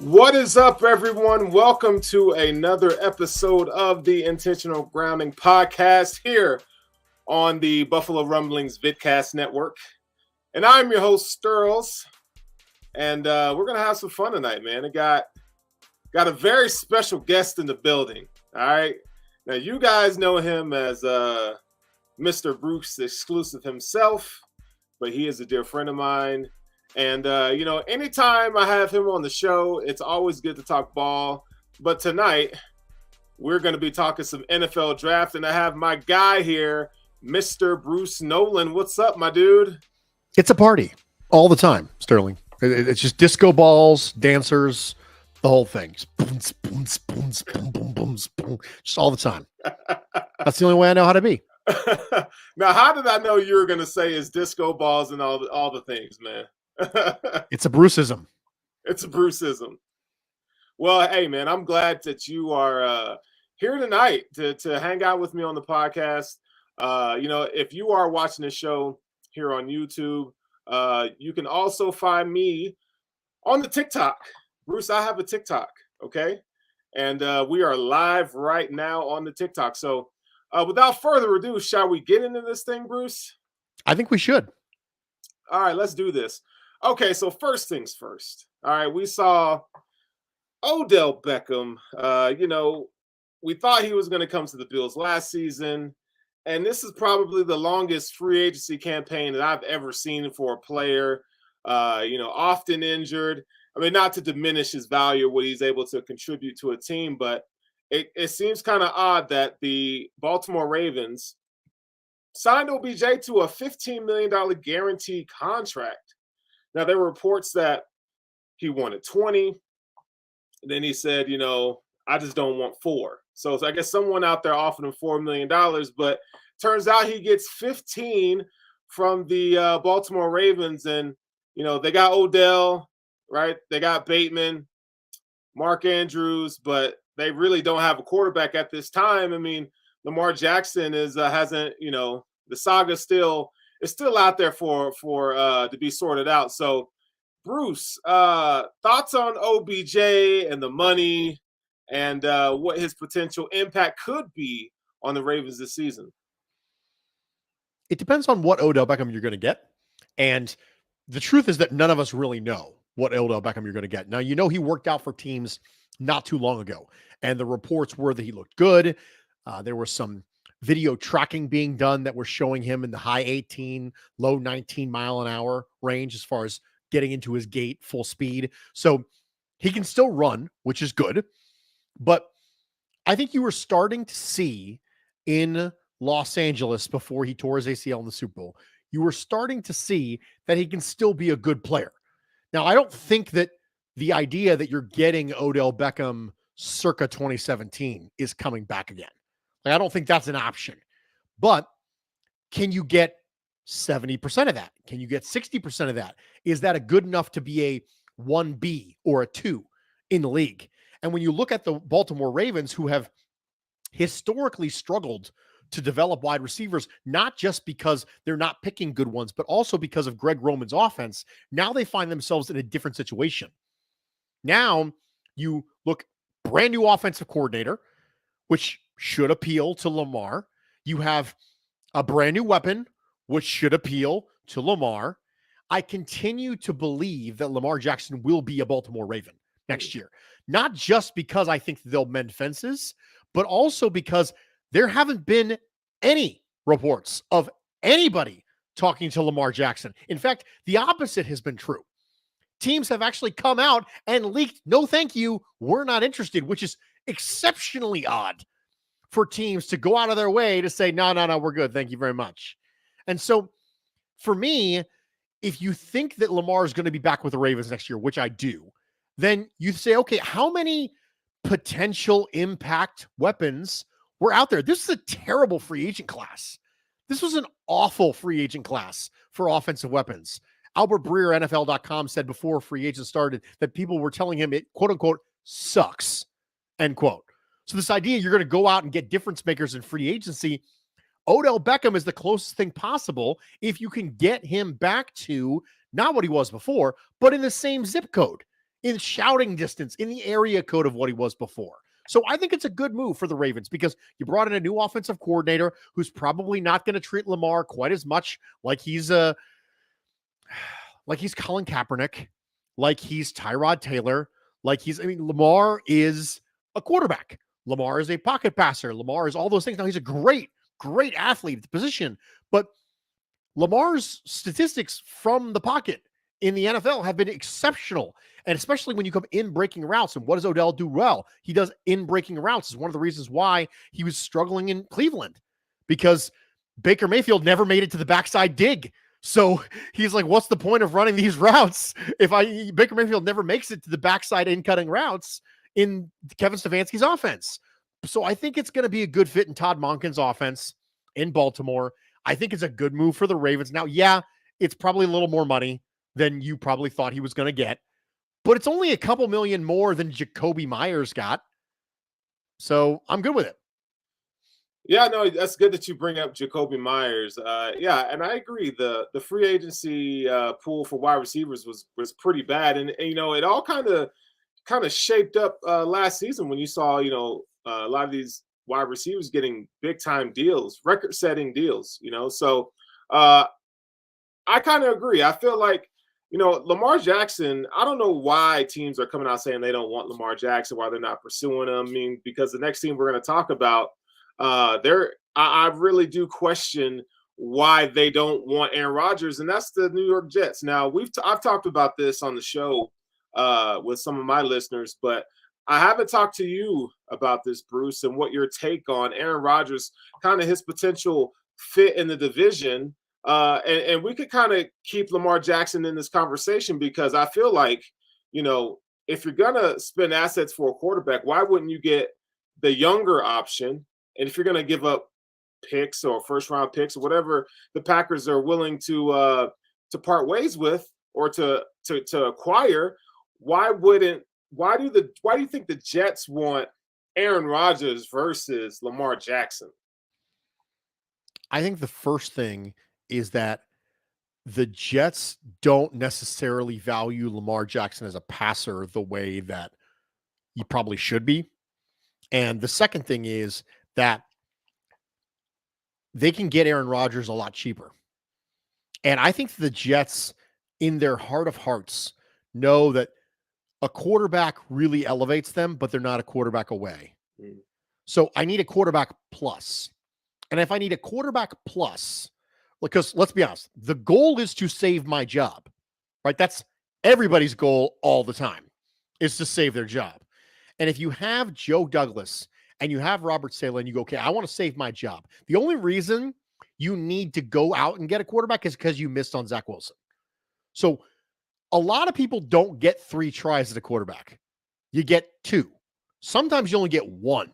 What is up, everyone? Welcome to another episode of the Intentional Grounding Podcast here on the Buffalo Rumblings Vidcast Network. And I'm your host, Sterls. And we're going to have some fun tonight, man. I got a very special guest in the building. All right. Now, you guys know him as Mr. Bruce Exclusive himself, but he is a dear friend of mine. And, anytime I have him on the show, it's always good to talk ball. But tonight, we're going to be talking some NFL draft. And I have my guy here, Mr. Bruce Nolan. What's up, my dude? It's a party all the time, Sterling. It's just disco balls, dancers, the whole thing. Just boom, boom, boom, boom, boom, boom, boom, just all the time. That's the only way I know how to be. Now, how did I know you were going to say is disco balls and all the things, man? It's a Bruceism. It's a Bruceism. Well, hey, man, I'm glad that you are here tonight to hang out with me on the podcast. If you are watching the show here on YouTube, you can also find me on the TikTok. Bruce, I have a TikTok, okay? And we are live right now on the TikTok. So without further ado, shall we get into this thing, Bruce? I think we should. All right, let's do this. Okay, so first things first. All right, we saw Odell Beckham. We thought he was going to come to the Bills last season, and this is probably the longest free agency campaign that I've ever seen for a player. Often injured. I mean, not to diminish his value, what he's able to contribute to a team, but it seems kind of odd that the Baltimore Ravens signed OBJ to a $15 million guaranteed contract. Now, there were reports that he wanted 20. And then he said, I just don't want 4. So I guess someone out there offered him $4 million, but turns out he gets 15 from the Baltimore Ravens. And, they got Odell, right? They got Bateman, Mark Andrews, but they really don't have a quarterback at this time. I mean, Lamar Jackson hasn't, the saga is still out there for to be sorted out. So, Bruce, thoughts on OBJ and the money and what his potential impact could be on the Ravens this season? It depends on what Odell Beckham you're going to get. And the truth is that none of us really know what Odell Beckham you're going to get. Now, he worked out for teams not too long ago, and the reports were that he looked good. There was some video tracking being done that were showing him in the high 18, low 19 mile an hour range as far as getting into his gait full speed. So he can still run, which is good. But I think you were starting to see in Los Angeles before he tore his ACL in the Super Bowl, you were starting to see that he can still be a good player. Now, I don't think that the idea that you're getting Odell Beckham circa 2017 is coming back again. I don't think that's an option. But can you get 70% of that? Can you get 60% of that? Is that a good enough to be a 1B or a 2 in the league? And when you look at the Baltimore Ravens, who have historically struggled to develop wide receivers, not just because they're not picking good ones, but also because of Greg Roman's offense, now they find themselves in a different situation. Now you look, brand new offensive coordinator, which should appeal to Lamar. You have a brand new weapon, which should appeal to Lamar. I continue to believe that Lamar Jackson will be a Baltimore Raven next year. Not just because I think they'll mend fences, but also because there haven't been any reports of anybody talking to Lamar Jackson. In fact, the opposite has been true. Teams have actually come out and leaked, no thank you, we're not interested, which is exceptionally odd for teams to go out of their way to say, no, we're good. Thank you very much. And so for me, if you think that Lamar is going to be back with the Ravens next year, which I do, then you say, okay, how many potential impact weapons were out there? This is a terrible free agent class. This was an awful free agent class for offensive weapons. Albert Breer, NFL.com, said before free agents started that people were telling him it, quote unquote, sucks, end quote. So this idea you're going to go out and get difference makers in free agency, Odell Beckham is the closest thing possible if you can get him back to not what he was before, but in the same zip code, in shouting distance, in the area code of what he was before. So I think it's a good move for the Ravens because you brought in a new offensive coordinator who's probably not going to treat Lamar quite as much like he's Colin Kaepernick, like he's Tyrod Taylor, Lamar is a quarterback. Lamar is a pocket passer. Lamar is all those things. Now, he's a great athlete at the position, but Lamar's statistics from the pocket in the NFL have been exceptional. And especially when you come in breaking routes. And what does Odell do well? He does in breaking routes. Is one of the reasons why he was struggling in Cleveland, because Baker Mayfield never made it to the backside dig. So he's like, what's the point of running these routes if Baker Mayfield never makes it to the backside in cutting routes in Kevin Stefanski's offense? So I think it's going to be a good fit in Todd Monken's offense in Baltimore. I think it's a good move for the Ravens. Now, yeah, it's probably a little more money than you probably thought he was going to get, but it's only a couple million more than Jacoby Myers got. So I'm good with it. Yeah, no, that's good that you bring up Jacoby Myers. Yeah, and I agree. The free agency pool for wide receivers was pretty bad, and you know, it all kind of shaped up last season when you saw, you know, a lot of these wide receivers getting big time deals, record setting deals. You know, so I kind of agree. I feel like, you know, Lamar Jackson, I don't know why teams are coming out saying they don't want Lamar Jackson, why they're not pursuing him. I mean, because the next team we're going to talk about, I really do question why they don't want Aaron Rodgers, and that's the New York Jets. Now, I've talked about this on the show with some of my listeners, but I haven't talked to you about this, Bruce, and what your take on Aaron Rodgers, kind of his potential fit in the division. And we could kind of keep Lamar Jackson in this conversation because I feel like, you know, if you're going to spend assets for a quarterback, why wouldn't you get the younger option? And if you're going to give up picks or first round picks or whatever the Packers are willing to part ways with or to acquire, why do you think the Jets want Aaron Rodgers versus Lamar Jackson? I think the first thing is that the Jets don't necessarily value Lamar Jackson as a passer the way that you probably should be. And the second thing is that they can get Aaron Rodgers a lot cheaper. And I think the Jets, in their heart of hearts, know that a quarterback really elevates them, but they're not a quarterback away. Mm. So I need a quarterback plus. And if I need a quarterback plus, because let's be honest, the goal is to save my job, right? That's everybody's goal all the time, is to save their job. And if you have Joe Douglas and you have Robert Saleh and you go, okay, I want to save my job. The only reason you need to go out and get a quarterback is because you missed on Zach Wilson. So a lot of people don't get 3 tries at a quarterback. You get 2. Sometimes you only get 1.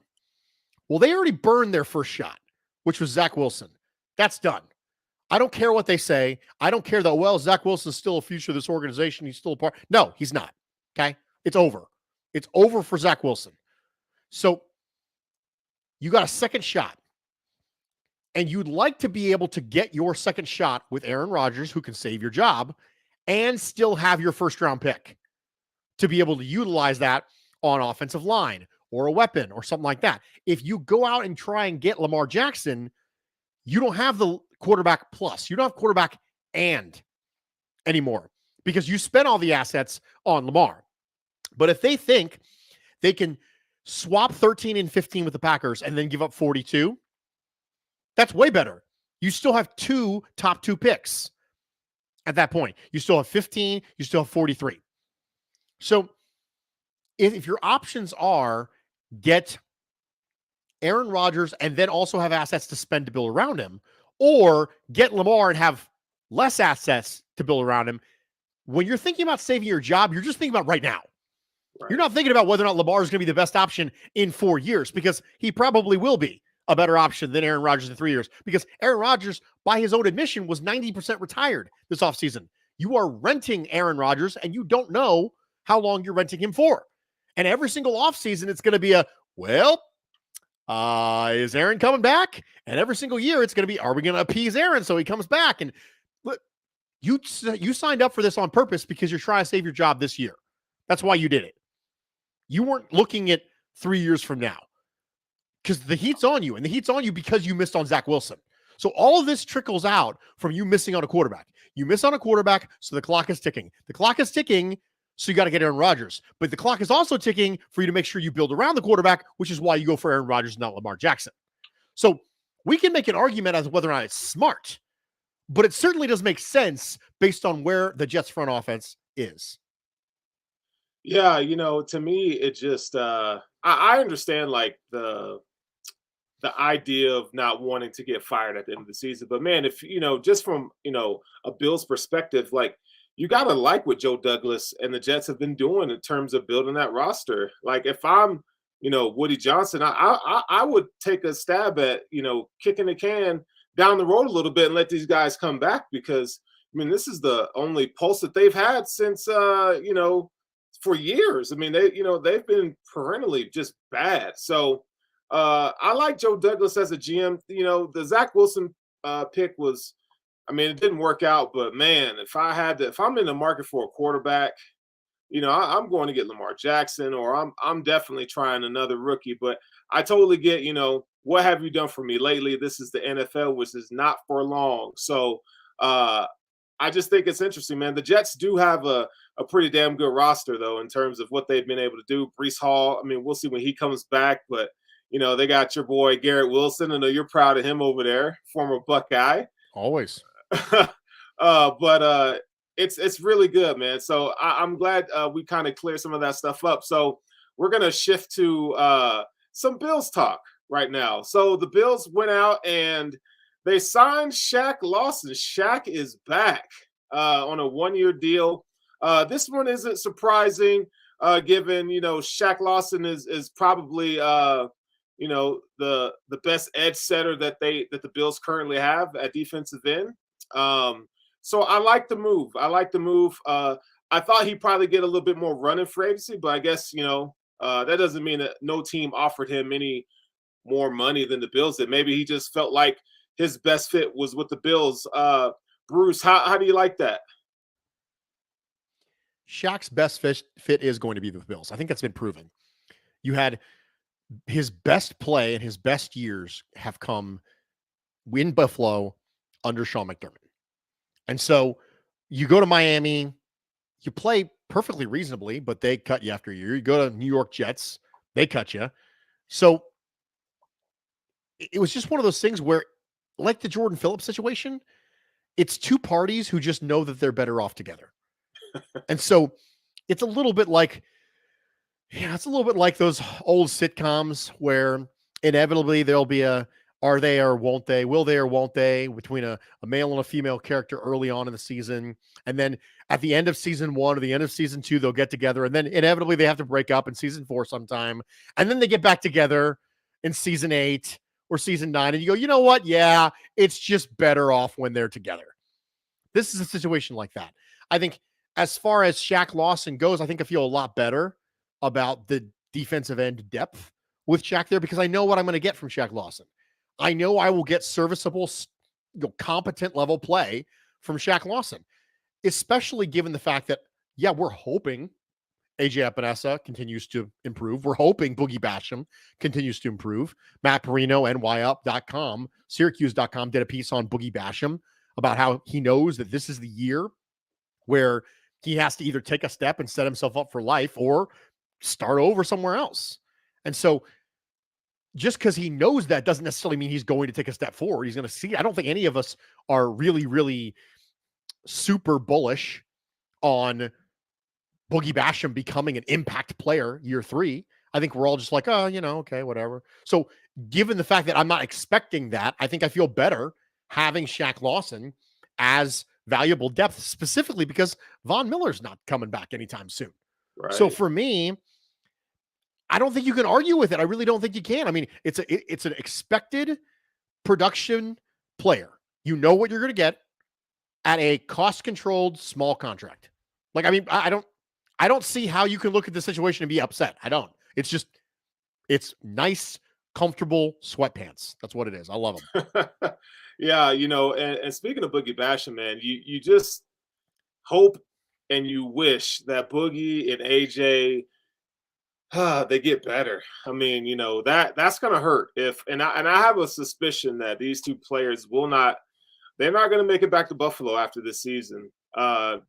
Well, they already burned their first shot, which was Zach Wilson. That's done. I don't care what they say. I don't care that, well, Zach Wilson's still a future of this organization. He's still a part. No, he's not. Okay? It's over. It's over for Zach Wilson. So you got a second shot. And you'd like to be able to get your second shot with Aaron Rodgers, who can save your job, and still have your first round pick to be able to utilize that on offensive line or a weapon or something like that. If you go out and try and get Lamar Jackson, you don't have the quarterback plus. You don't have quarterback and anymore because you spent all the assets on Lamar. But if they think they can swap 13 and 15 with the Packers and then give up 42, that's way better. You still have 2 top 2 picks at that point. You still have 15, you still have 43. So if your options are get Aaron Rodgers and then also have assets to spend to build around him, or get Lamar and have less assets to build around him, when you're thinking about saving your job, you're just thinking about right now. Right. You're not thinking about whether or not Lamar is going to be the best option in 4 years, because he probably will be a better option than Aaron Rodgers in 3 years, because Aaron Rodgers, by his own admission, was 90% retired this offseason. You are renting Aaron Rodgers, and you don't know how long you're renting him for. And every single offseason, it's going to be is Aaron coming back? And every single year, it's going to be, are we going to appease Aaron so he comes back? And look, you signed up for this on purpose because you're trying to save your job this year. That's why you did it. You weren't looking at 3 years from now because the heat's on you, and the heat's on you because you missed on Zach Wilson. So all of this trickles out from you missing on a quarterback. You miss on a quarterback, so the clock is ticking. The clock is ticking, so you got to get Aaron Rodgers. But the clock is also ticking for you to make sure you build around the quarterback, which is why you go for Aaron Rodgers, not Lamar Jackson. So we can make an argument as to whether or not it's smart, but it certainly does make sense based on where the Jets front offense is. Yeah, to me, it just I understand like the idea of not wanting to get fired at the end of the season. But man, if just from a Bills perspective, like you gotta like what Joe Douglas and the Jets have been doing in terms of building that roster. Like if I'm Woody Johnson, I would take a stab at kicking the can down the road a little bit and let these guys come back, because I mean this is the only pulse that they've had since for years. I mean they've been perennially just bad. So I like Joe Douglas as a GM. The Zach Wilson pick was, I mean, it didn't work out, but man, if I'm in the market for a quarterback, I'm going to get Lamar Jackson, or I'm definitely trying another rookie. But I totally get, what have you done for me lately? This is the NFL, which is not for long. So I just think it's interesting, man. The Jets do have a pretty damn good roster, though, in terms of what they've been able to do. Brees Hall, I mean, we'll see when he comes back, but they got your boy Garrett Wilson. I know you're proud of him over there, former Buckeye. Always. But it's really good, man. So I'm glad we kind of cleared some of that stuff up. So we're gonna shift to some Bills talk right now. So the Bills went out and they signed Shaq Lawson. Shaq is back on a 1-year deal. This one isn't surprising, given Shaq Lawson is probably the best edge setter that the Bills currently have at defensive end. So I like the move. I thought he'd probably get a little bit more running free agency, but I guess that doesn't mean that no team offered him any more money than the Bills did. Maybe he just felt like his best fit was with the Bills. Bruce, how do you like that? Shaq's best fit is going to be the Bills. I think that's been proven. You had his best play and his best years have come in Buffalo under Sean McDermott. And so you go to Miami, you play perfectly reasonably, but they cut you after a year. You go to New York Jets, they cut you. So it was just one of those things where, like the Jordan Phillips situation, it's two parties who just know that they're better off together. And so it's a little bit like, it's a little bit like those old sitcoms where inevitably there'll be a are they or won't they, will they or won't they, between a male and a female character early on in the season. And then at the end of season 1 or the end of season 2, they'll get together. And then inevitably they have to break up in season 4 sometime. And then they get back together in season 8 or season 9. And you go, you know what? Yeah, it's just better off when they're together. This is a situation like that. I think as far as Shaq Lawson goes, I think I feel a lot better about the defensive end depth with Shaq there, because I know what I'm going to get from Shaq Lawson. I know I will get serviceable, competent level play from Shaq Lawson, especially given the fact that, yeah, we're hoping AJ Epinesa continues to improve. We're hoping Boogie Basham continues to improve. Matt Perino, NYUp.com, Syracuse.com did a piece on Boogie Basham about how he knows that this is the year where he has to either take a step and set himself up for life or start over somewhere else. And so just because he knows that doesn't necessarily mean he's going to take a step forward. He's going to see. I don't think any of us are really, really super bullish on Boogie Basham becoming an impact player year 3. I think we're all just like, oh, okay, whatever. So given the fact that I'm not expecting that, I think I feel better having Shaq Lawson as valuable depth, specifically because Von Miller's not coming back anytime soon. Right. So for me, I don't think you can argue with it. I really don't think you can. I mean, it's an expected production player. You know what you're going to get at a cost-controlled small contract. Like, I mean, I don't see how you can look at the situation and be upset. I don't. It's nice, comfortable sweatpants. That's what it is. I love them. Yeah, and speaking of Boogie Basham, man, you just hope and you wish that Boogie and AJ they get better. I mean, that's gonna hurt if and I have a suspicion that these two players will not they're not gonna make it back to Buffalo after this season.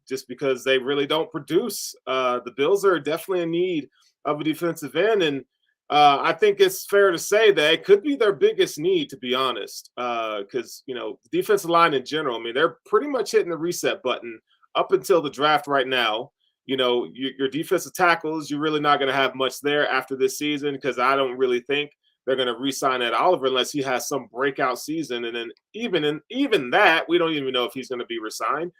Just because they really don't produce. The Bills are definitely in need of a defensive end, and I think it's fair to say that it could be their biggest need, to be honest. Because defensive line in general, I mean, they're pretty much hitting the reset button up until the draft right now. Your defensive tackles, you're really not going to have much there after this season because I don't really think they're going to re-sign Ed Oliver unless he has some breakout season. And then even that, we don't even know if he's going to be re-signed.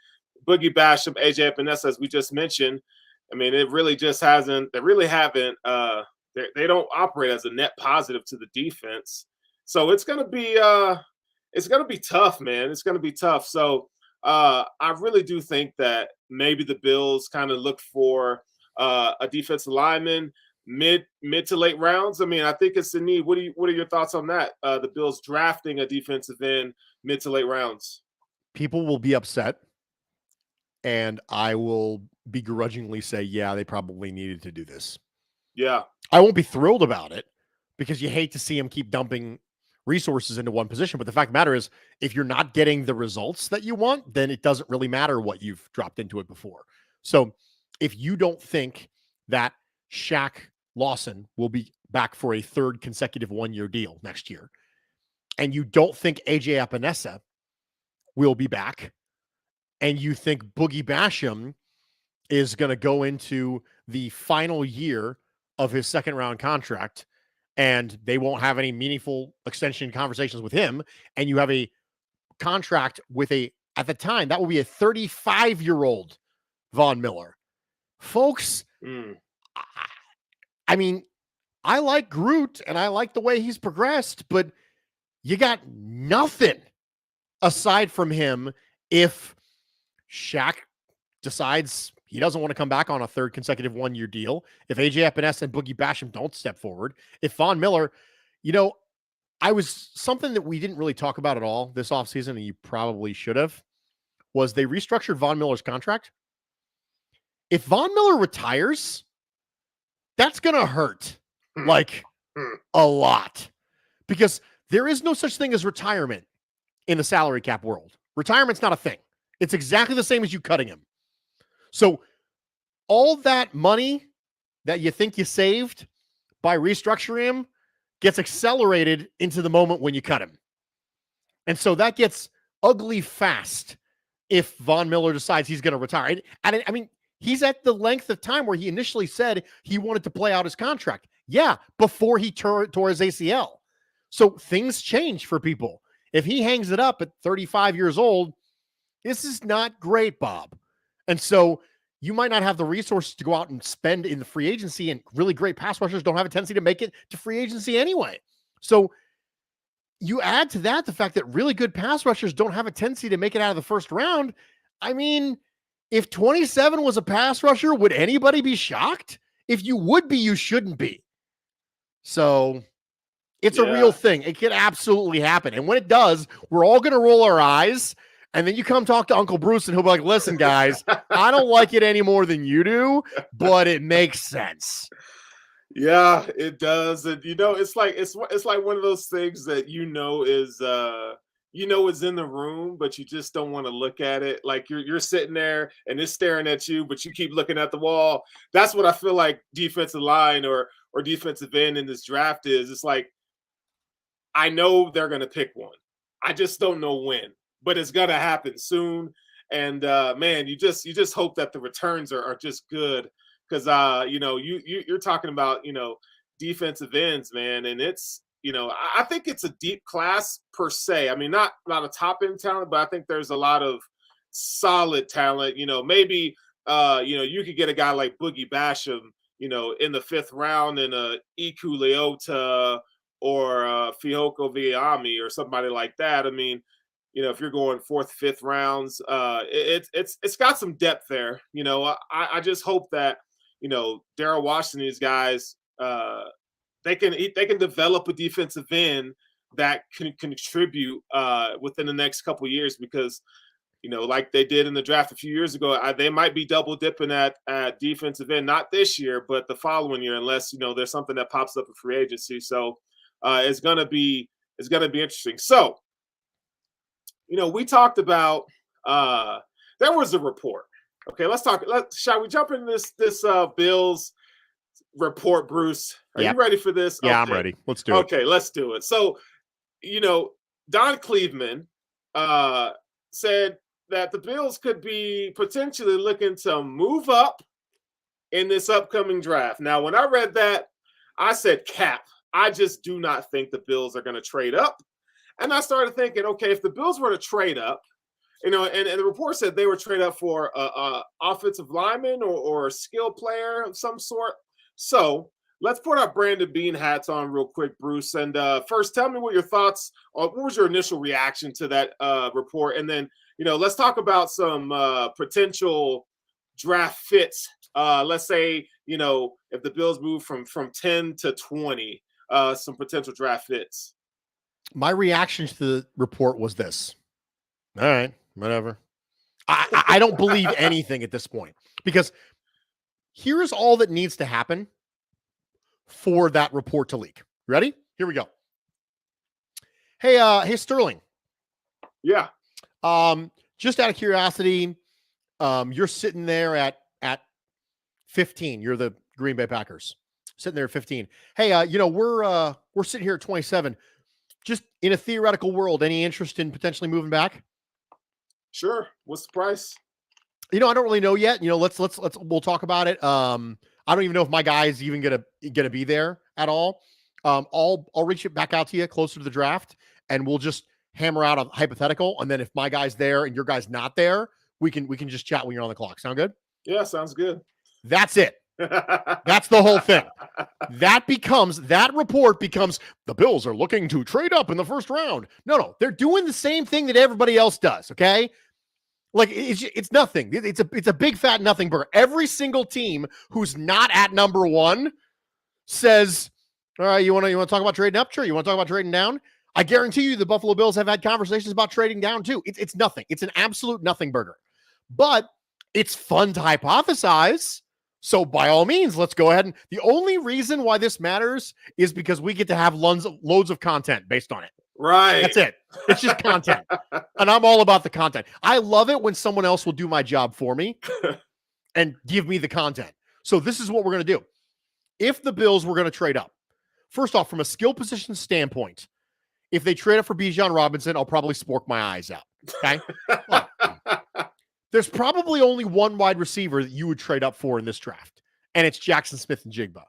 Boogie Basham, AJ Epinesa, as we just mentioned, I mean, it really just hasn't. They really haven't. They don't operate as a net positive to the defense, so it's going to be tough, man. It's going to be tough. So I really do think that maybe the Bills kind of look for a defensive lineman mid to late rounds. I mean, I think it's the need. What are your thoughts on that? The Bills drafting a defensive end mid to late rounds. People will be upset, and I will begrudgingly say, yeah, they probably needed to do this. Yeah. I won't be thrilled about it because you hate to see him keep dumping resources into one position. But the fact of the matter is, if you're not getting the results that you want, then it doesn't really matter what you've dropped into it before. So if you don't think that Shaq Lawson will be back for a third consecutive 1-year deal next year, and you don't think AJ Epinesa will be back, and you think Boogie Basham is going to go into the final year of his second round contract and they won't have any meaningful extension conversations with him, and you have a contract with at the time, that will be a 35-year-old Von Miller. Folks, I mean, I like Groot and I like the way he's progressed, but you got nothing aside from him if Shaq decides he doesn't want to come back on a third consecutive 1-year deal. If AJ Epinesa and Boogie Basham don't step forward, if Von Miller, I was something that we didn't really talk about at all this offseason, and you probably should have, was they restructured Von Miller's contract. If Von Miller retires, that's going to hurt a lot because there is no such thing as retirement in the salary cap world. Retirement's not a thing. It's exactly the same as you cutting him. So all that money that you think you saved by restructuring him gets accelerated into the moment when you cut him. And so that gets ugly fast if Von Miller decides he's going to retire. And I mean, he's at the length of time where he initially said he wanted to play out his contract. Yeah, before he tore his ACL. So things change for people. If he hangs it up at 35 years old, this is not great, Bob. And so you might not have the resources to go out and spend in the free agency, and really great pass rushers don't have a tendency to make it to free agency anyway. So you add to that the fact that really good pass rushers don't have a tendency to make it out of the first round. I mean, if 27 was a pass rusher, would anybody be shocked? If you would be, you shouldn't be. So it's a real thing. It can absolutely happen. And when it does, we're all going to roll our eyes. And then you come talk to Uncle Bruce and he'll be like, listen, guys, I don't like it any more than you do, but it makes sense. Yeah, it does. And it's like one of those things that is is in the room, but you just don't want to look at it. Like you're sitting there and it's staring at you, but you keep looking at the wall. That's what I feel like defensive line or defensive end in this draft is. It's like I know they're gonna pick one. I just don't know when, but it's gonna happen soon. And man, you just hope that the returns are just good. Because you're talking about defensive ends, man, and it's I think it's a deep class per se. I mean, not a top end talent, but I think there's a lot of solid talent. Maybe you could get a guy like Boogie Basham, in the 5th round, and Iku Leota or Fihoko Viami or somebody like that. I mean, if you're going 4th, 5th rounds, it's got some depth there. I just hope that Darryl Washington, these guys, they can develop a defensive end that can contribute within the next couple of years because like they did in the draft a few years ago, they might be double dipping at defensive end, not this year, but the following year, unless there's something that pops up in free agency. So it's gonna be interesting. So we talked about there was a report. Okay, shall we jump into this Bills report, Bruce? Are you ready for this? Yeah, okay. I'm ready. Let's do it. Okay, let's do it. So, Don Cleveland said that the Bills could be potentially looking to move up in this upcoming draft. Now, when I read that, I said, cap. I just do not think the Bills are going to trade up. And I started thinking, okay, if the Bills were to trade up, and the report said they were trade up for a offensive lineman or a skill player of some sort. So let's put our Brandon Bean hats on real quick, Bruce. And first, tell me what your thoughts are. What was your initial reaction to that report? And then, let's talk about some potential draft fits. Let's say, if the Bills move from 10 to 20, some potential draft fits. My reaction to the report was this. All right, whatever. I don't believe anything at this point, because here's all that needs to happen for that report to leak. Ready? Here we go. Hey, Sterling. Yeah. Just out of curiosity, you're sitting there at 15. You're the Green Bay Packers. Sitting there at 15. Hey, we're sitting here at 27. Just in a theoretical world, any interest in potentially moving back? Sure. What's the price? I don't really know yet. We'll talk about it. I don't even know if my guy's even gonna be there at all. I'll reach it back out to you closer to the draft, and we'll just hammer out a hypothetical. And then if my guy's there and your guy's not there, we can just chat when you're on the clock. Sound good? Yeah, sounds good. That's it. That's the whole thing. That report becomes the Bills are looking to trade up in the first round. No, they're doing the same thing that everybody else does. Okay. Like it's nothing. It's a big fat nothing burger. Every single team who's not at number one says, all right, you want to talk about trading up? Sure. You want to talk about trading down? I guarantee you the Buffalo Bills have had conversations about trading down too. It's nothing. It's an absolute nothing burger, but it's fun to hypothesize. So by all means, let's go ahead. And the only reason why this matters is because we get to have loads of content based on it. Right. That's it. It's just content. And I'm all about the content. I love it when someone else will do my job for me and give me the content. So this is what we're going to do. If the Bills were going to trade up, first off, from a skill position standpoint, if they trade up for Bijan Robinson, I'll probably spork my eyes out. Okay. There's probably only one wide receiver that you would trade up for in this draft, and it's Jackson Smith-Njigba.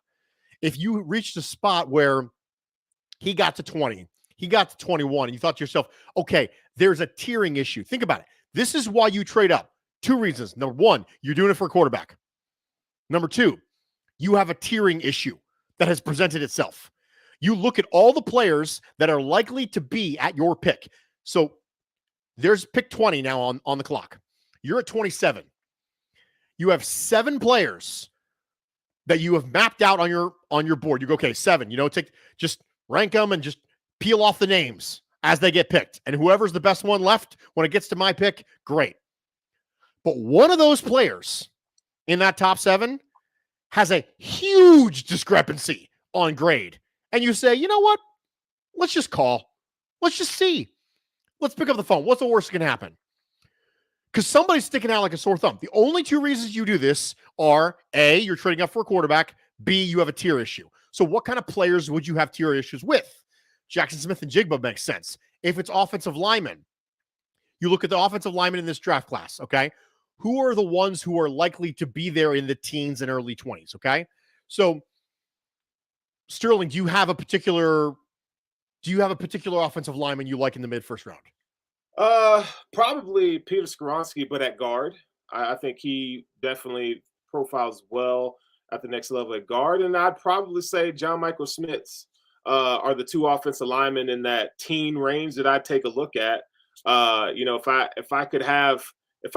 If you reached a spot where he got to 20, he got to 21, and you thought to yourself, okay, there's a tiering issue. Think about it. This is why you trade up. Two reasons. Number one, you're doing it for a quarterback. Number two, you have a tiering issue that has presented itself. You look at all the players that are likely to be at your pick. So there's pick 20 now on the clock. You're at 27. You have 7 players that you have mapped out on your board. You go, okay, 7. Just rank them and just peel off the names as they get picked. And whoever's the best one left when it gets to my pick, great. But one of those players in that top 7 has a huge discrepancy on grade. And you say, you know what? Let's just call. Let's just see. Let's pick up the phone. What's the worst that can happen? Because somebody's sticking out like a sore thumb. The only 2 reasons you do this are A, you're trading up for a quarterback. B, you have a tier issue. So what kind of players would you have tier issues with? Jackson Smith-Njigba makes sense. If it's offensive linemen, you look at the offensive linemen in this draft class, okay? Who are the ones who are likely to be there in the teens and early 20s, okay? So, Sterling, do you have a particular offensive lineman you like in the mid-first round? Probably Peter Skoronski, but at guard. I think he definitely profiles well at the next level at guard. And I'd probably say John Michael Schmitz are the 2 offensive linemen in that teen range that I'd take a look at. If I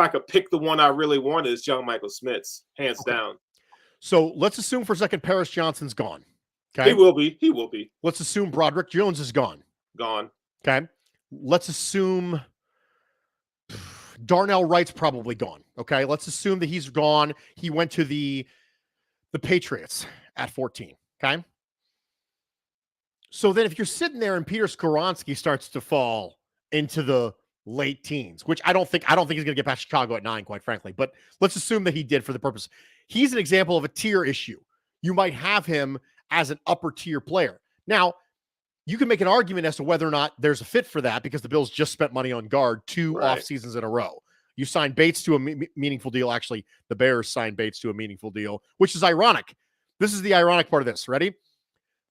could pick the one I really wanted, is John Michael Schmitz, hands down. So let's assume for a second Paris Johnson's gone. Okay. He will be. Let's assume Broderick Jones is gone. Gone. Okay. Let's assume Darnell Wright's probably gone. Okay, let's assume that he's gone. He went to the Patriots at 14. Okay. So then if you're sitting there and Peter Skoronski starts to fall into the late teens, which I don't think he's going to get past Chicago at 9, quite frankly, but let's assume that he did for the purpose. He's an example of a tier issue. You might have him as an upper tier player. Now, you can make an argument as to whether or not there's a fit for that because the Bills just spent money on guard 2 off seasons in a row. You signed Bates to a meaningful deal. Actually, the Bears signed Bates to a meaningful deal, which is ironic. This is the ironic part of this. Ready?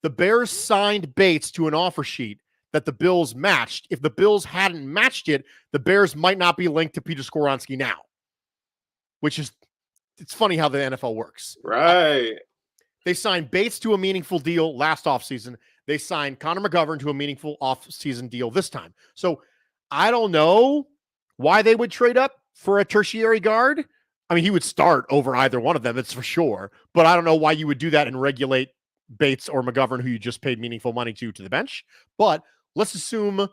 The Bears signed Bates to an offer sheet that the Bills matched. If the Bills hadn't matched it, the Bears might not be linked to Peter Skoronski now, which is, it's funny how the NFL works. Right. They signed Bates to a meaningful deal last offseason. They signed Connor McGovern to a meaningful offseason deal this time. So I don't know why they would trade up for a tertiary guard. I mean, he would start over either one of them, it's for sure. But I don't know why you would do that and regulate Bates or McGovern, who you just paid meaningful money to the bench. But let's assume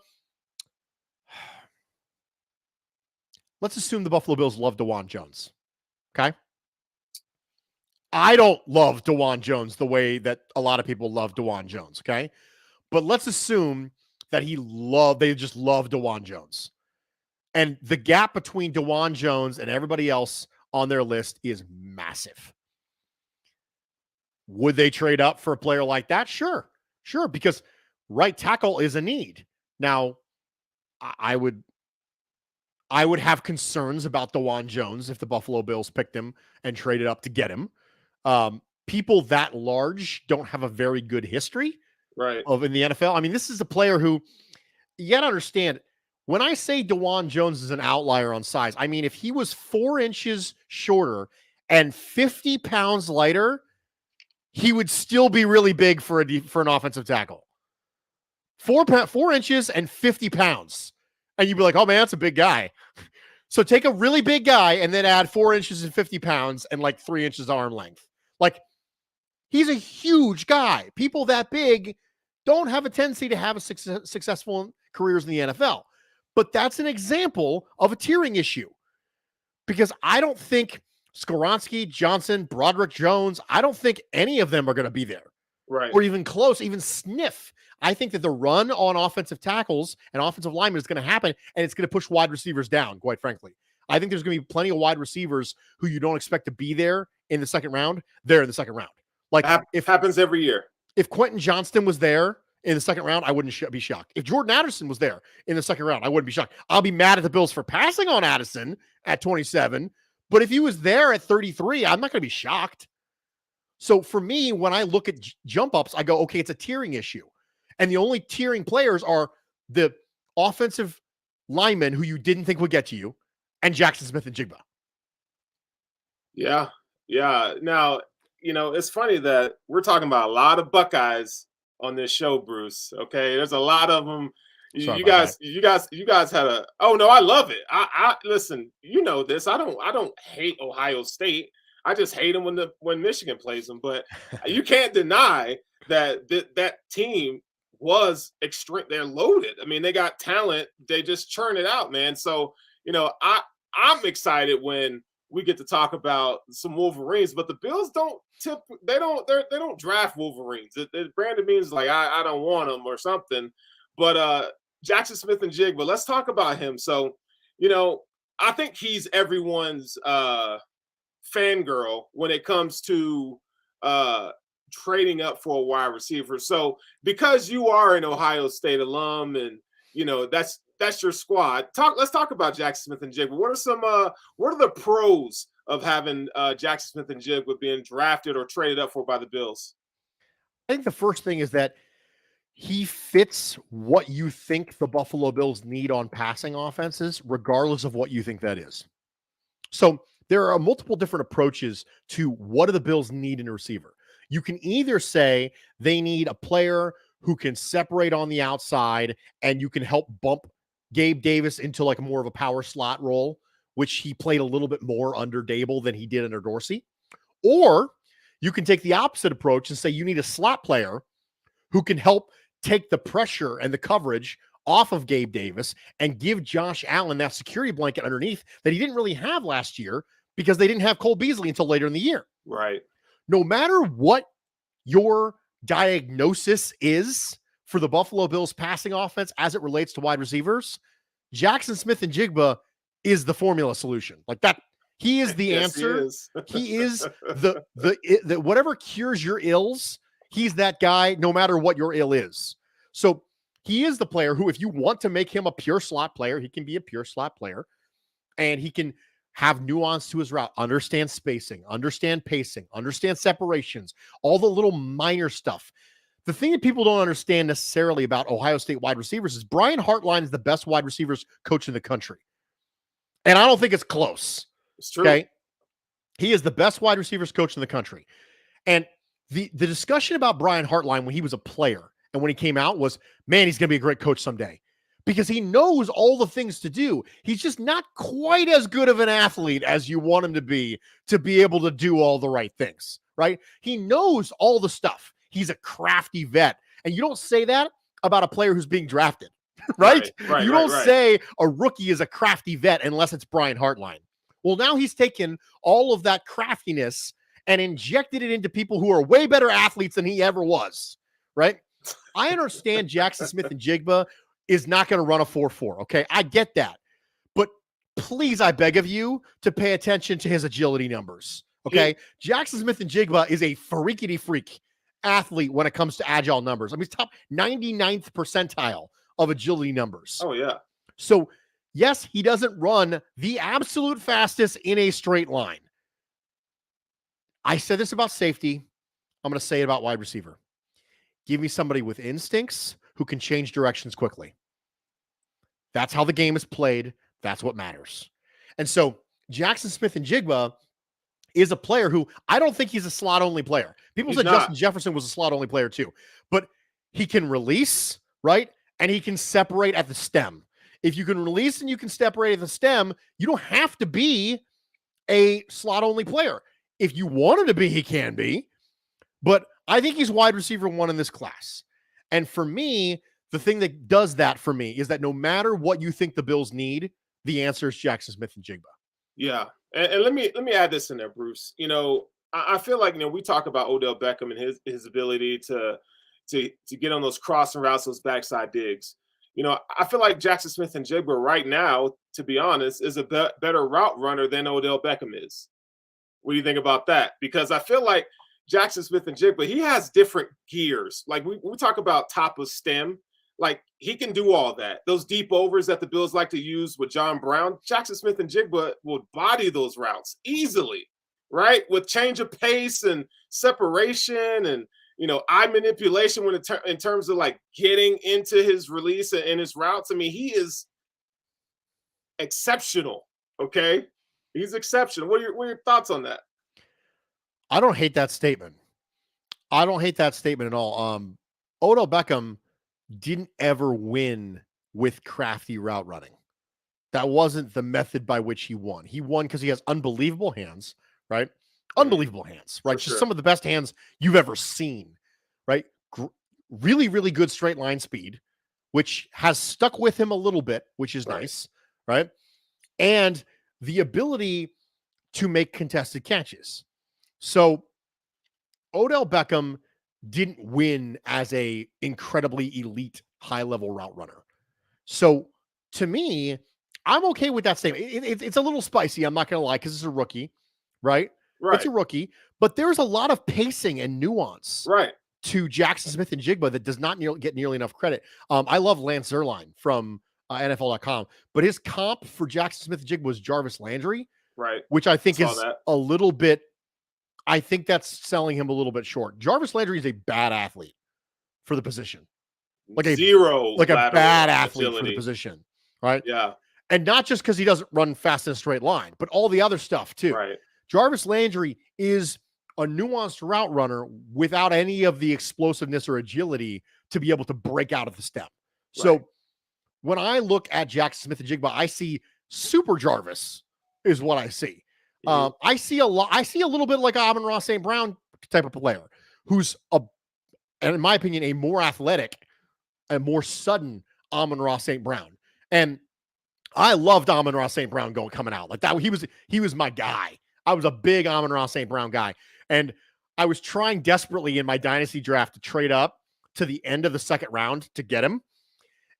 the Buffalo Bills love DeJuan Jones. Okay. I don't love DeJuan Jones the way that a lot of people love DeJuan Jones. Okay. But let's assume that they just love DeJuan Jones. And the gap between DeJuan Jones and everybody else on their list is massive. Would they trade up for a player like that? Sure, because right tackle is a need. Now, I would have concerns about DeJuan Jones if the Buffalo Bills picked him and traded up to get him. People that large don't have a very good history of in the NFL. I mean, this is a player who, you got to understand, when I say DeJuan Jones is an outlier on size, I mean, if he was 4 inches shorter and 50 pounds lighter, he would still be really big for an offensive tackle. 4 inches and 50 pounds. And you'd be like, oh man, that's a big guy. So take a really big guy and then add 4 inches and 50 pounds and like 3 inches arm length. Like, he's a huge guy. People that big don't have a tendency to have a successful careers in the NFL. But that's an example of a tiering issue. Because I don't think Skoronski, Johnson, Broderick Jones, I don't think any of them are going to be there. Right. Or even close, even sniff. I think that the run on offensive tackles and offensive linemen is going to happen, and it's going to push wide receivers down, quite frankly. I think there's going to be plenty of wide receivers who you don't expect to be there in the second round. They're in the second round. Like, it happens every year. If Quentin Johnston was there in the second round, I wouldn't be shocked. If Jordan Addison was there in the second round, I wouldn't be shocked. I'll be mad at the Bills for passing on Addison at 27, but if he was there at 33, I'm not going to be shocked. So for me, when I look at jump ups, I go, okay, it's a tiering issue. And the only tiering players are the offensive linemen who you didn't think would get to you and Jackson Smith and Jigba. Yeah. Now, it's funny that we're talking about a lot of Buckeyes on this show, Bruce. Okay. There's a lot of them. You guys had a, oh no, I love it. I listen, you know this. I don't hate Ohio State. I just hate them when Michigan plays them. But you can't deny that team was extreme. They're loaded. I mean, they got talent. They just churn it out, man. So, I'm excited when we get to talk about some Wolverines, but the Bills don't draft Wolverines. Brandon Beane's like, I don't want them or something. But Jackson Smith and Jigba, let's talk about him. So, I think he's everyone's fangirl when it comes to trading up for a wide receiver. So because you are an Ohio State alum and that's your squad. Let's talk about Jackson Smith and Jigba. What are the pros of having Jackson Smith and Jigba being drafted or traded up for by the Bills? I think the first thing is that he fits what you think the Buffalo Bills need on passing offenses, regardless of what you think that is. So there are multiple different approaches to what do the Bills need in a receiver. You can either say they need a player who can separate on the outside and you can help bump Gabe Davis into like more of a power slot role, which he played a little bit more under Dable than he did under Dorsey. Or you can take the opposite approach and say you need a slot player who can help take the pressure and the coverage off of Gabe Davis and give Josh Allen that security blanket underneath that he didn't really have last year because they didn't have Cole Beasley until later in the year. Right. No matter what your diagnosis is for the Buffalo Bills passing offense as it relates to wide receivers, Jackson Smith-Njigba is the formula solution. Like that, he is the Yes, answer. he is. He is the whatever cures your ills, he's that guy no matter what your ill is. So he is the player who, if you want to make him a pure slot player, he can be a pure slot player, and he can have nuance to his route, understand spacing, understand pacing, understand separations, all the little minor stuff. The thing that people don't understand necessarily about Ohio State wide receivers is Brian Hartline is the best wide receivers coach in the country. And I don't think it's close. It's true. Okay. He is the best wide receivers coach in the country. And the discussion about Brian Hartline when he was a player and when he came out was, man, he's going to be a great coach someday because he knows all the things to do. He's just not quite as good of an athlete as you want him to be able to do all the right things, right? He knows all the stuff. He's a crafty vet. And you don't say that about a player who's being drafted, right? You don't say a rookie is a crafty vet unless it's Brian Hartline. Well, now he's taken all of that craftiness and injected it into people who are way better athletes than he ever was, right? I understand Jackson Smith-Njigba is not going to run a 4.4, okay? I get that. But please, I beg of you to pay attention to his agility numbers, okay? Jackson Smith-Njigba is a freakity freak athlete when it comes to agile numbers. I mean, he's top 99th percentile of agility numbers. Oh, yeah. So, yes, he doesn't run the absolute fastest in a straight line. I said this about safety. I'm going to say it about wide receiver. Give me somebody with instincts who can change directions quickly. That's how the game is played. That's what matters. And so Jackson Smith-Njigba is a player who I don't think he's a slot-only player. People said Justin Jefferson was a slot-only player too. But he can release, right? And he can separate at the stem. If you can release and you can separate at the stem, you don't have to be a slot-only player. If you want him to be, he can be. But I think he's wide receiver 1 in this class. And for me, the thing that does that for me is that no matter what you think the Bills need, the answer is Jackson Smith-Njigba. Yeah. And let me add this in there, Bruce. You know, I feel like, you know, we talk about Odell Beckham and his ability to get on those crossing routes, those backside digs. You know, I feel like Jackson Smith-Njigba right now, to be honest, is a better route runner than Odell Beckham is. What do you think about that? Because I feel like Jackson Smith-Njigba, he has different gears. Like we talk about top of stem, like he can do all that. Those deep overs that the Bills like to use with John Brown, Jackson Smith-Njigba will body those routes easily, right? With change of pace and separation and, you know, eye manipulation when in terms of like getting into his release and his routes. I mean, he is exceptional, okay? He's exceptional. What are your thoughts on that? I don't hate that statement. I don't hate that statement at all. Odell Beckham didn't ever win with crafty route running. That wasn't the method by which he won. He won because he has unbelievable hands, right? Unbelievable hands, right? Just some of the best hands you've ever seen, right? Really, really good straight line speed, which has stuck with him a little bit, which is nice, right? And the ability to make contested catches. So Odell Beckham didn't win as a incredibly elite high-level route runner. So to me, I'm okay with that statement. It's a little spicy, I'm not going to lie, because it's a rookie, right? It's a rookie, but there's a lot of pacing and nuance to Jackson Smith-Njigba that does not get nearly enough credit. I love Lance Zierlein from NFL.com, but his comp for Jackson Smith-Njigba was Jarvis Landry, which I think is a little bit, I think that's selling him a little bit short. Jarvis Landry is a bad athlete for the position. Like a bad athlete for the position, right? Yeah. And not just because he doesn't run fast in a straight line, but all the other stuff too. Right. Jarvis Landry is a nuanced route runner without any of the explosiveness or agility to be able to break out of the step. So when I look at Jackson Smith-Njigba, I see Super Jarvis is what I see. I see a little bit like Amon-Ra St. Brown type of player who's and in my opinion, a more athletic and more sudden Amon-Ra St. Brown. And I loved Amon-Ra St. Brown coming out. Like that, he was my guy. I was a big Amon-Ra St. Brown guy. And I was trying desperately in my dynasty draft to trade up to the end of the second round to get him.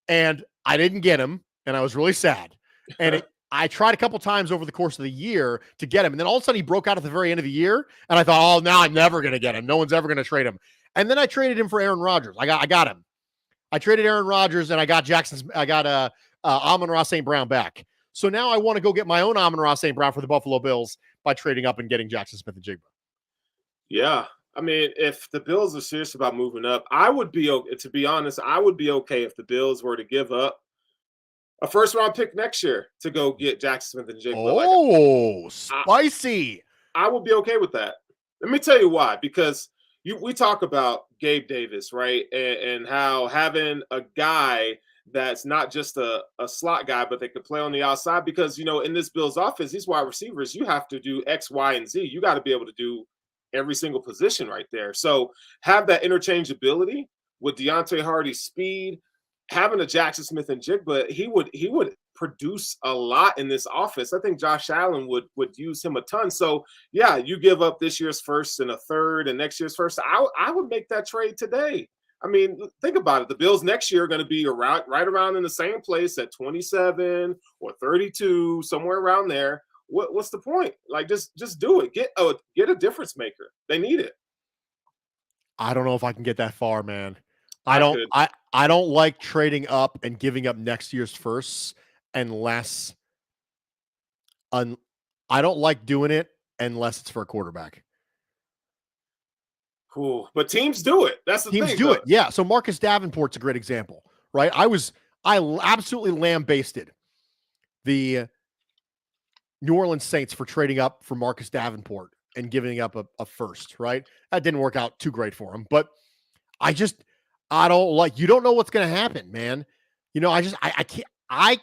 And I didn't get him. And I was really sad. And I tried a couple times over the course of the year to get him. And then all of a sudden he broke out at the very end of the year. And I thought, oh, now I'm never going to get him. No one's ever going to trade him. And then I traded him for Aaron Rodgers. I got him. I traded Aaron Rodgers and I got Amon-Ra St. Brown back. So now I want to go get my own Amon-Ra St. Brown for the Buffalo Bills by trading up and getting Jackson Smith-Njigba. Yeah. I mean, if the Bills are serious about moving up, I would be, to be honest, I would be okay if the Bills were to give up a first-round pick next year to go get Jackson Smith-Njigba. Oh, spicy. I would be okay with that. Let me tell you why. Because we talk about Gabe Davis, right? And how having a guy that's not just a slot guy, but they could play on the outside. Because, in this Bills offense, these wide receivers, you have to do X, Y, and Z. You got to be able to do every single position right there. So have that interchangeability with Deontay Hardy's speed, having a Jackson Smith-Njigba, he would produce a lot in this offense. I think Josh Allen would use him a ton. So yeah, you give up this year's first and a third and next year's first. I would make that trade today. I mean, think about it. The Bills next year are going to be right around in the same place at 27 or 32, somewhere around there. What's the point? Like, just do it. Get a difference maker. They need it. I don't know if I can get that far, man. I don't like trading up and giving up next year's firsts unless I don't like doing it unless it's for a quarterback. Cool. But teams do it. That's the thing. Teams do it. Yeah. So Marcus Davenport's a great example, right? I absolutely lambasted the New Orleans Saints for trading up for Marcus Davenport and giving up a first, right? That didn't work out too great for him, but I don't like, you don't know what's going to happen, man. I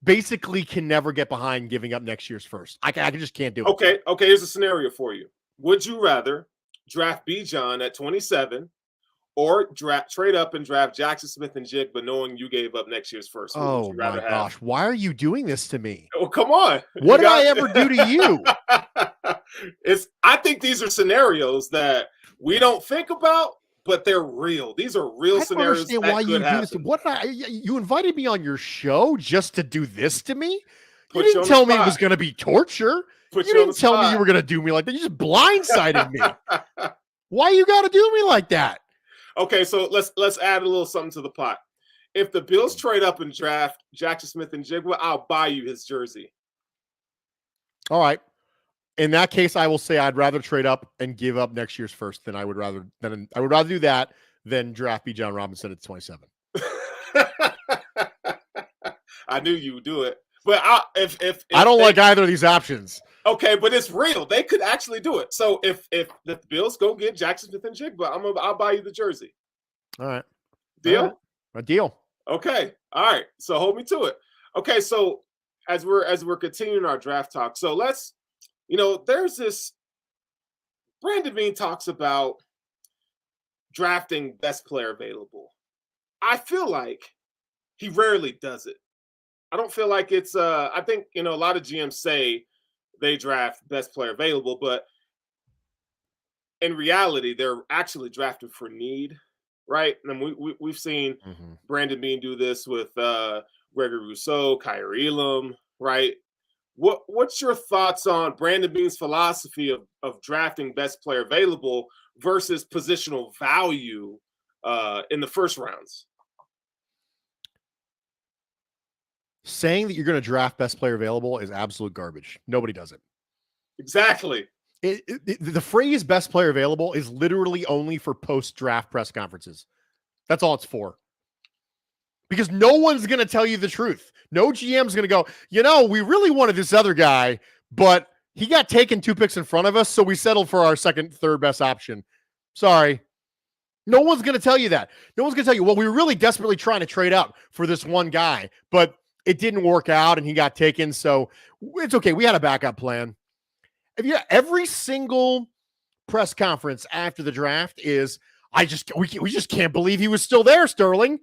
basically can never get behind giving up next year's first. I just can't do it. Okay. Here's a scenario for you. Would you rather draft Bijan at 27 or trade up and draft Jackson Smith-Njigba knowing you gave up next year's first? Oh my gosh. Why are you doing this to me? Oh, come on. What did I ever do to you? I think these are scenarios that we don't think about, but they're real. These are real scenarios. I don't understand why you do this. You invited me on your show just to do this to me? You didn't tell me it was going to be torture. You didn't tell me you were going to do me like that. You just blindsided me. Why you got to do me like that? Okay, so let's add a little something to the pot. If the Bills trade up and draft Jackson Smith-Njigba, I'll buy you his jersey. All right. In that case, I will say I'd rather trade up and give up next year's first than I would rather do that than draft Bijan Robinson at 27. I knew you would do it, but if I don't like either of these options. Okay, but it's real. They could actually do it. So if the Bills go get Jackson Smith-Njigba, I'll buy you the jersey. All right, deal. All right. A deal. Okay, all right. So hold me to it. Okay, so as we're continuing our draft talk, so let's. There's this, Brandon Beane talks about drafting best player available. I feel like he rarely does it. I don't feel like it's, I think, a lot of GMs say they draft best player available, but in reality, they're actually drafted for need, right? And we've seen Brandon Beane do this with Gregory Rousseau, Kyrie Elam, right? What's your thoughts on Brandon Beane's philosophy of drafting best player available versus positional value in the first rounds? Saying that you're going to draft best player available is absolute garbage. Nobody does it. Exactly. The phrase best player available is literally only for post-draft press conferences. That's all it's for. Because no one's going to tell you the truth. No GM's going to go, we really wanted this other guy, but he got taken 2 picks in front of us, so we settled for our second, third best option. Sorry. No one's going to tell you that. No one's going to tell you, well, we were really desperately trying to trade up for this one guy, but it didn't work out and he got taken, so it's okay. We had a backup plan. Every single press conference after the draft is, we just can't believe he was still there, Sterling.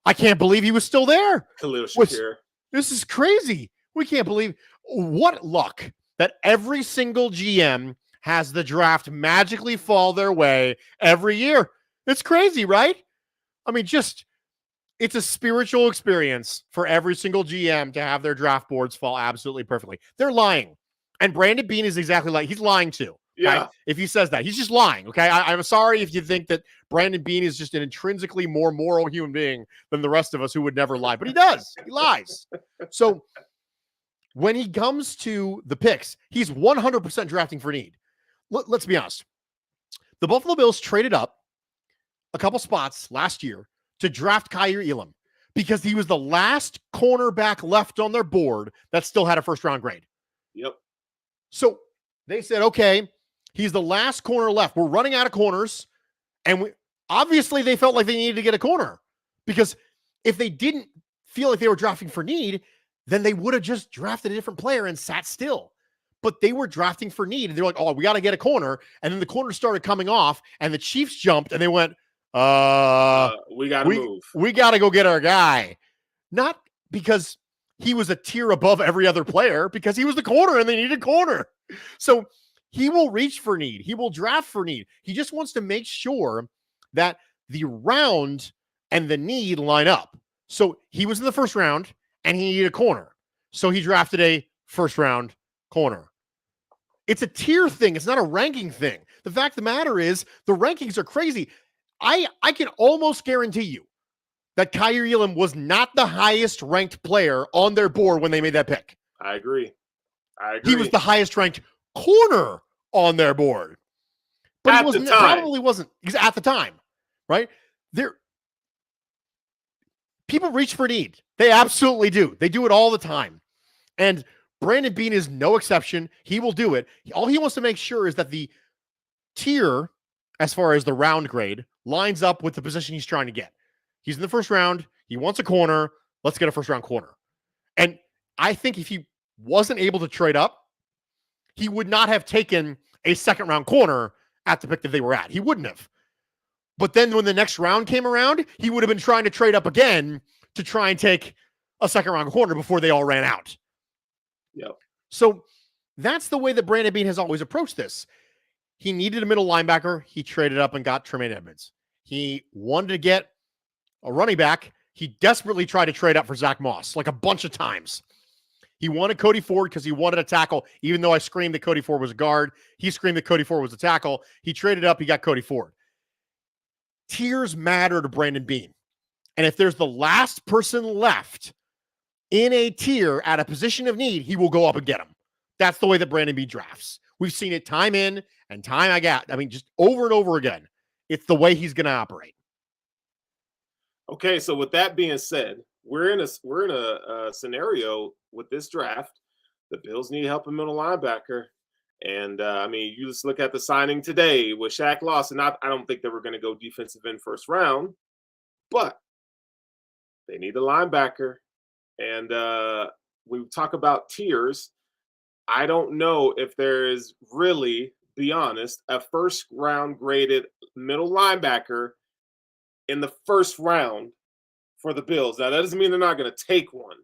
I can't believe he was still there. Khalil Shakir. This is crazy. We can't believe what luck that every single GM has the draft magically fall their way every year. It's crazy, right? I mean, it's a spiritual experience for every single GM to have their draft boards fall absolutely perfectly. They're lying. And Brandon Beane is exactly like, he's lying too. Okay? Yeah. If he says that, he's just lying. Okay. I'm sorry if you think that Brandon Beane is just an intrinsically more moral human being than the rest of us who would never lie, but he does. He lies. So when he comes to the picks, he's 100% drafting for need. Let's be honest. The Buffalo Bills traded up a couple spots last year to draft Kaiir Elam because he was the last cornerback left on their board that still had a first round grade. Yep. So they said, okay, he's the last corner left. We're running out of corners. And obviously they felt like they needed to get a corner, because if they didn't feel like they were drafting for need, then they would have just drafted a different player and sat still. But they were drafting for need. And they're like, oh, we got to get a corner. And then the corner started coming off and the Chiefs jumped and they went, we got to move. We got to go get our guy. Not because he was a tier above every other player, because he was the corner and they needed a corner. So he will reach for need. He will draft for need. He just wants to make sure that the round and the need line up. So he was in the first round and he needed a corner. So he drafted a first round corner. It's a tier thing. It's not a ranking thing. The fact of the matter is the rankings are crazy. I can almost guarantee you that Kaiir Elam was not the highest ranked player on their board when they made that pick. I agree. He was the highest ranked corner on their board. But he wasn't, probably wasn't at the time, right? People reach for need. They absolutely do. They do it all the time. And Brandon Beane is no exception. He will do it. All he wants to make sure is that the tier, as far as the round grade, lines up with the position he's trying to get. He's in the first round. He wants a corner. Let's get a first round corner. And I think if he wasn't able to trade up, he would not have taken a second round corner at the pick that they were at. He wouldn't have. But then when the next round came around, he would have been trying to trade up again to try and take a second round corner before they all ran out. Yep. So that's the way that Brandon Beane has always approached this. He needed a middle linebacker. He traded up and got Tremaine Edmonds. He wanted to get a running back. He desperately tried to trade up for Zach Moss, like a bunch of times. He wanted Cody Ford because he wanted a tackle, even though I screamed that Cody Ford was a guard. He screamed that Cody Ford was a tackle. He traded up. He got Cody Ford. Tiers matter to Brandon Beane. And if there's the last person left in a tier at a position of need, he will go up and get him. That's the way that Brandon Beane drafts. We've seen it time in and time just over and over again. It's the way he's going to operate. Okay, so with that being said, we're in a scenario with this draft. The Bills need help in middle linebacker. And, you just look at the signing today with Shaq Lawson. I don't think they were going to go defensive end first round, but they need a linebacker. And we talk about tiers. I don't know if there is really, be honest, a first round graded middle linebacker in the first round for the Bills. Now, that doesn't mean they're not going to take one,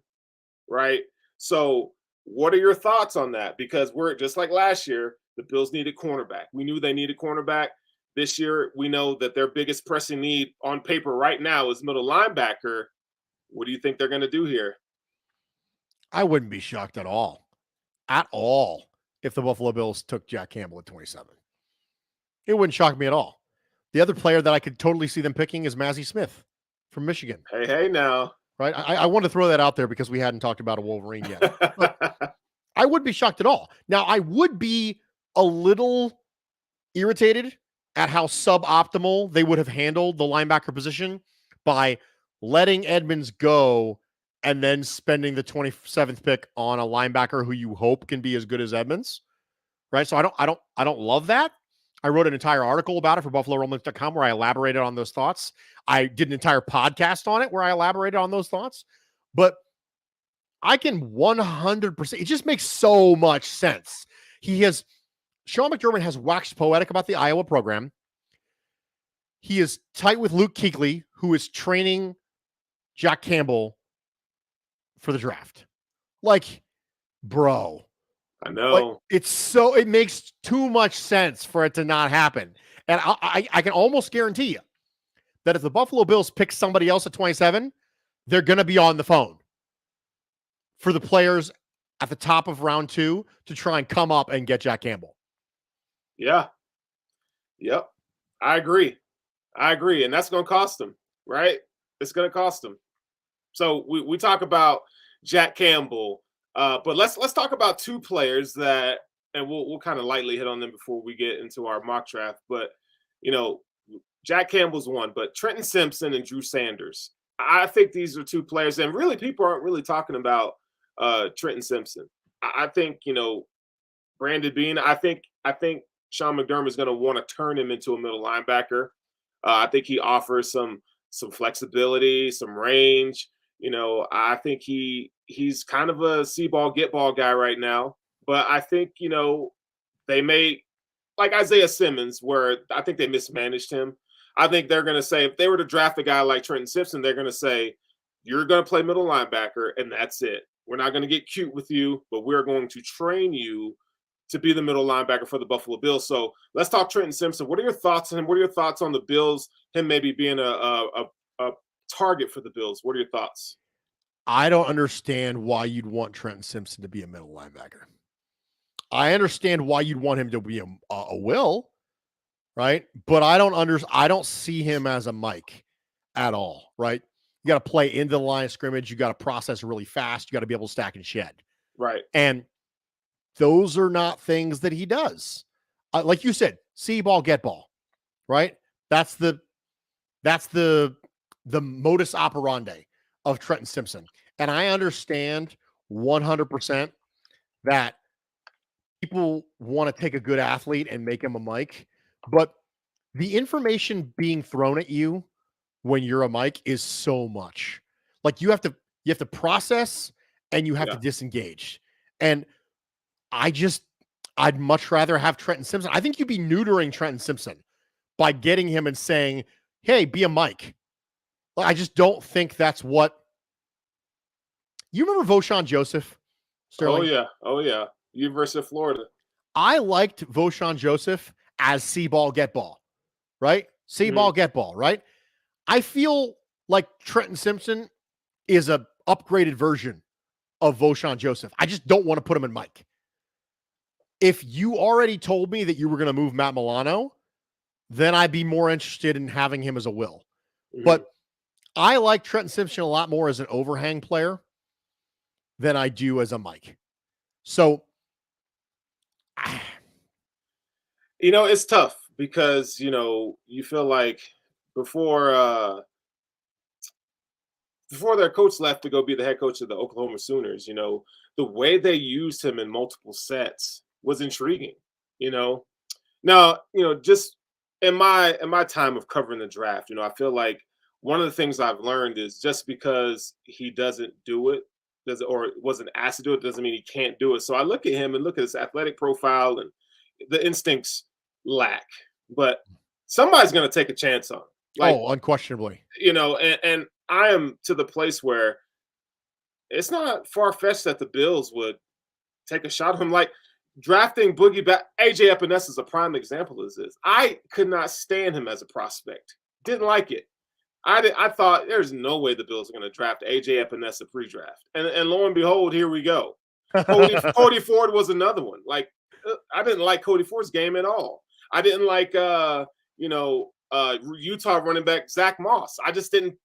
right? So what are your thoughts on that? Because we're just like last year, the Bills needed cornerback. We knew they needed cornerback. This year, we know that their biggest pressing need on paper right now is middle linebacker. What do you think they're going to do here? I wouldn't be shocked at all, if the Buffalo Bills took Jack Campbell at 27. It wouldn't shock me at all. The other player that I could totally see them picking is Mazi Smith from Michigan. Hey now. Right? I want to throw that out there because we hadn't talked about a Wolverine yet. I wouldn't be shocked at all. Now, I would be a little irritated at how suboptimal they would have handled the linebacker position by letting Edmonds go and then spending the 27th pick on a linebacker who you hope can be as good as Edmonds. Right? So I don't love that. I wrote an entire article about it for BuffaloRumblings.com where I elaborated on those thoughts. I did an entire podcast on it where I elaborated on those thoughts. But I can 100%. It just makes so much sense. Sean McDermott has waxed poetic about the Iowa program. He is tight with Luke Kuechly, who is training Jack Campbell for the draft. Like, bro, I like know. it makes too much sense for it to not happen. And I can almost guarantee you that if the Buffalo Bills pick somebody else at 27, they're going to be on the phone for the players at the top of round 2 to try and come up and get Jack Campbell. Yeah. Yep. I agree. And that's going to cost them, right? It's going to cost them. So we talk about Jack Campbell, but let's talk about 2 players that, and we'll kind of lightly hit on them before we get into our mock draft. But Jack Campbell's one, but Trenton Simpson and Drew Sanders. I think these are 2 players, and really people aren't really talking about Trenton Simpson. I think Brandon Beane. I think Sean McDermott is going to want to turn him into a middle linebacker. I think he offers some flexibility, some range. I think he's kind of a see ball, get ball guy right now. But I think, they may, like Isaiah Simmons, where I think they mismanaged him. I think they're going to say, if they were to draft a guy like Trenton Simpson, they're going to say, you're going to play middle linebacker, and that's it. We're not going to get cute with you, but we're going to train you to be the middle linebacker for the Buffalo Bills. So let's talk Trenton Simpson. What are your thoughts on him? What are your thoughts on the Bills, him maybe being a target for the Bills? What are your thoughts? I don't understand why you'd want Trenton Simpson to be a middle linebacker. I understand why you'd want him to be a will, right? But I don't see him as a Mike at all, right? You got to play into the line of scrimmage. You got to process really fast. You got to be able to stack and shed. Right. And those are not things that he does. Like you said, see ball, get ball, right? That's the modus operandi of Trenton Simpson. And I understand 100% that people want to take a good athlete and make him a Mike, but the information being thrown at you when you're a Mike is so much. Like you have to process and you have to disengage. And I'd much rather have Trenton Simpson. I think you'd be neutering Trenton Simpson by getting him and saying, hey, be a Mike. I just don't think that's what. You remember Voshon Joseph? Sterling? Oh, yeah. University of Florida. I liked Voshon Joseph as see ball, get ball, right? See ball, get ball, right? I feel like Trenton Simpson is a upgraded version of Voshon Joseph. I just don't want to put him in Mike. If you already told me that you were going to move Matt Milano, then I'd be more interested in having him as a will. But I like Trenton Simpson a lot more as an overhang player than I do as a Mike. So, it's tough because, you feel like before their coach left to go be the head coach of the Oklahoma Sooners, the way they used him in multiple sets was intriguing, Now, just in my time of covering the draft, I feel like one of the things I've learned is just because he doesn't do it, or wasn't asked to do it, doesn't mean he can't do it. So I look at him and look at his athletic profile, and the instincts lack. But somebody's going to take a chance on him. Unquestionably. And I am to the place where it's not far-fetched that the Bills would take a shot at him. Like drafting Boogie back, AJ Epinesa is a prime example of this. I could not stand him as a prospect. Didn't like it. I thought there's no way the Bills are going to draft AJ Epinesa pre-draft. And lo and behold, here we go. Cody Ford was another one. Like I didn't like Cody Ford's game at all. I didn't like Utah running back Zach Moss. I just didn't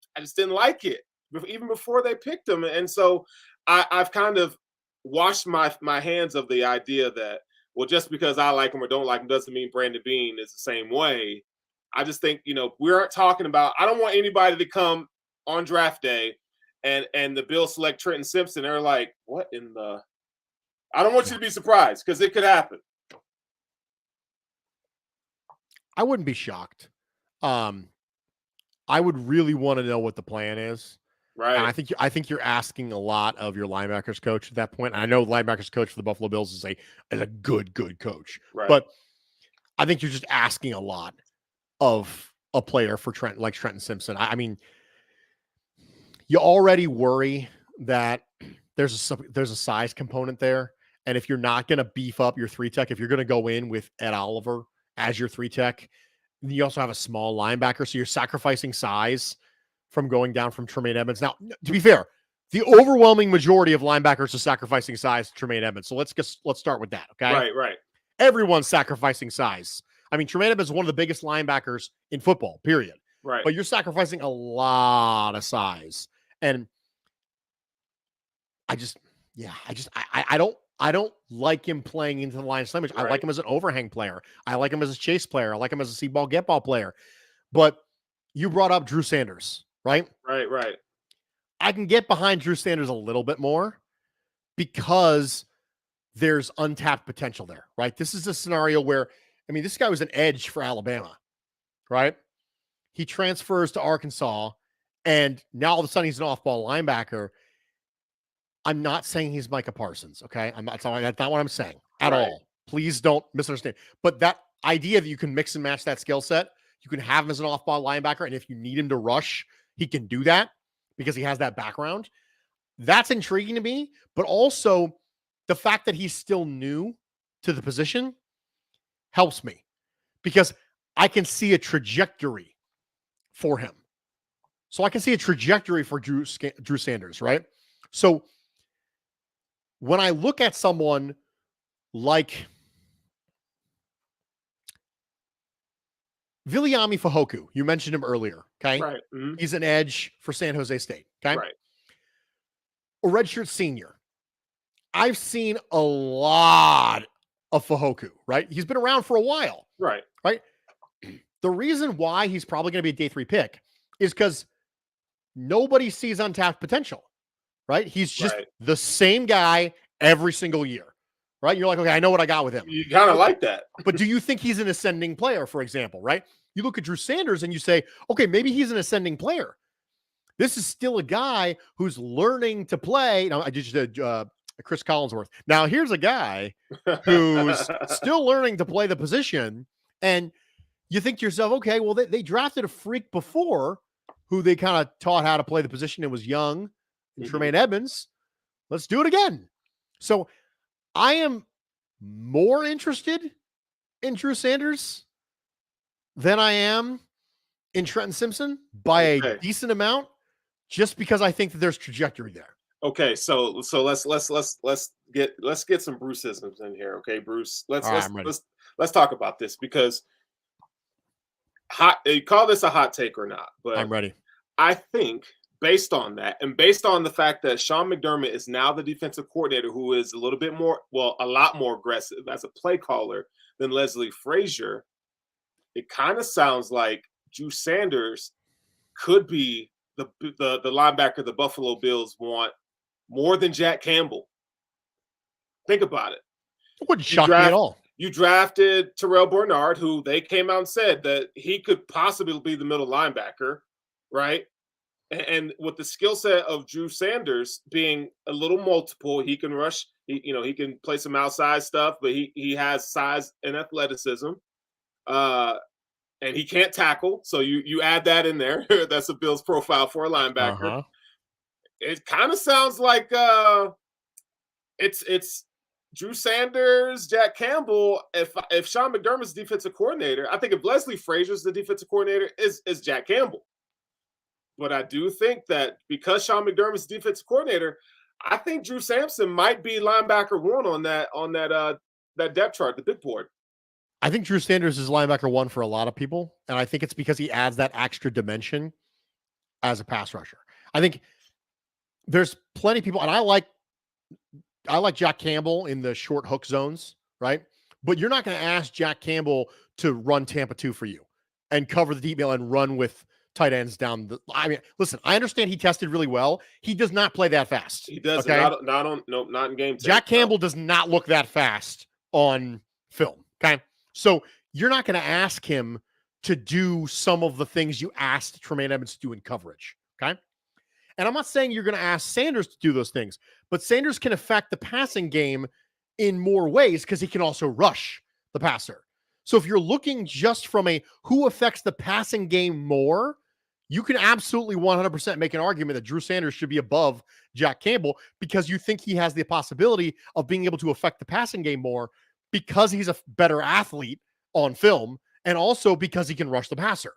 like it even before they picked him. And so I've kind of washed my hands of the idea that, well, just because I like him or don't like him doesn't mean Brandon Beane is the same way. I just think, we aren't talking about, I don't want anybody to come on draft day and the Bills select Trenton Simpson. They're like, what in the, I don't want you to be surprised because it could happen. I wouldn't be shocked. I would really want to know what the plan is. Right. And I think you're asking a lot of your linebackers coach at that point. And I know linebackers coach for the Buffalo Bills is a good coach. Right. But I think you're just asking a lot of a player for Trenton Simpson. I mean, you already worry that there's a size component there. And if you're not going to beef up your 3-tech, if you're going to go in with Ed Oliver as your 3-tech, you also have a small linebacker. So you're sacrificing size from going down from Tremaine Edmonds. Now, to be fair, the overwhelming majority of linebackers are sacrificing size to Tremaine Edmonds. So let's start with that. Okay. Right. Everyone's sacrificing size. I mean, Tremaine Edmonds is one of the biggest linebackers in football, period. Right. But you're sacrificing a lot of size. And I don't like him playing into the line of scrimmage. Right. I like him as an overhang player. I like him as a chase player. I like him as a see ball, get ball player. But you brought up Drew Sanders, right? Right. I can get behind Drew Sanders a little bit more because there's untapped potential there, right? This is a scenario where, I mean, this guy was an edge for Alabama, right? He transfers to Arkansas, and now all of a sudden he's an off-ball linebacker. I'm not saying he's Micah Parsons, okay? That's not what I'm saying at all. Please don't misunderstand. But that idea that you can mix and match that skill set, you can have him as an off-ball linebacker, and if you need him to rush, he can do that because he has that background. That's intriguing to me, but also the fact that he's still new to the position helps me because I can see a trajectory for him. So I can see a trajectory for Drew Sanders, right? So when I look at someone like Viliami Fahoku, you mentioned him earlier, okay? Right. Mm-hmm. He's an edge for San Jose State, okay? Right. A redshirt senior. I've seen a lot of Fahoku, right? He's been around for a while. Right. The reason why he's probably going to be a day 3 pick is because nobody sees untapped potential, right? He's just the same guy every single year, right? You're like, okay, I know what I got with him. You kind of like that. But do you think he's an ascending player, for example, right? You look at Drew Sanders and you say, okay, maybe he's an ascending player. This is still a guy who's learning to play. Now, I just did Chris Collinsworth. Now, here's a guy who's still learning to play the position. And you think to yourself, okay, well, they drafted a freak before who they kind of taught how to play the position and was young, Tremaine Edmonds. Let's do it again. So I am more interested in Drew Sanders than I am in Trenton Simpson by a decent amount, just because I think that there's trajectory there. Okay, so let's get some Bruceisms in here. Okay, Bruce, let's talk about this because you call this a hot take or not, but I'm ready. I think based on that, and based on the fact that Sean McDermott is now the defensive coordinator, who is a lot more aggressive as a play caller than Leslie Frazier, it kind of sounds like Drew Sanders could be the linebacker the Buffalo Bills want more than Jack Campbell. Think about it. It wouldn't shock me at all. You drafted Terrell Bernard, who they came out and said that he could possibly be the middle linebacker, right? And with the skill set of Drew Sanders being a little multiple, he can rush. He can play some outside stuff, but he has size and athleticism, and he can't tackle. So you add that in there. That's a Bills profile for a linebacker. It kind of sounds like it's Drew Sanders, Jack Campbell. If Sean McDermott's defensive coordinator, I think if Leslie Frazier's the defensive coordinator, is Jack Campbell. But I do think that because Sean McDermott's defensive coordinator, I think Drew Sampson might be linebacker 1 on that depth chart, the big board. I think Drew Sanders is linebacker 1 for a lot of people, and I think it's because he adds that extra dimension as a pass rusher. I think there's plenty of people, and I like Jack Campbell in the short hook zones, right? But you're not going to ask Jack Campbell to run Tampa 2 for you and cover the deep mail and run with tight ends down the. I mean, listen, I understand he tested really well. He does not play that fast. He does okay? not in game. Jack Campbell does not look that fast on film. Okay, so you're not going to ask him to do some of the things you asked Tremaine Edmonds to do in coverage. Okay, and I'm not saying you're going to ask Sanders to do those things, but Sanders can affect the passing game in more ways because he can also rush the passer. So if you're looking just from a who affects the passing game more, you can absolutely 100% make an argument that Drew Sanders should be above Jack Campbell because you think he has the possibility of being able to affect the passing game more because he's a better athlete on film and also because he can rush the passer.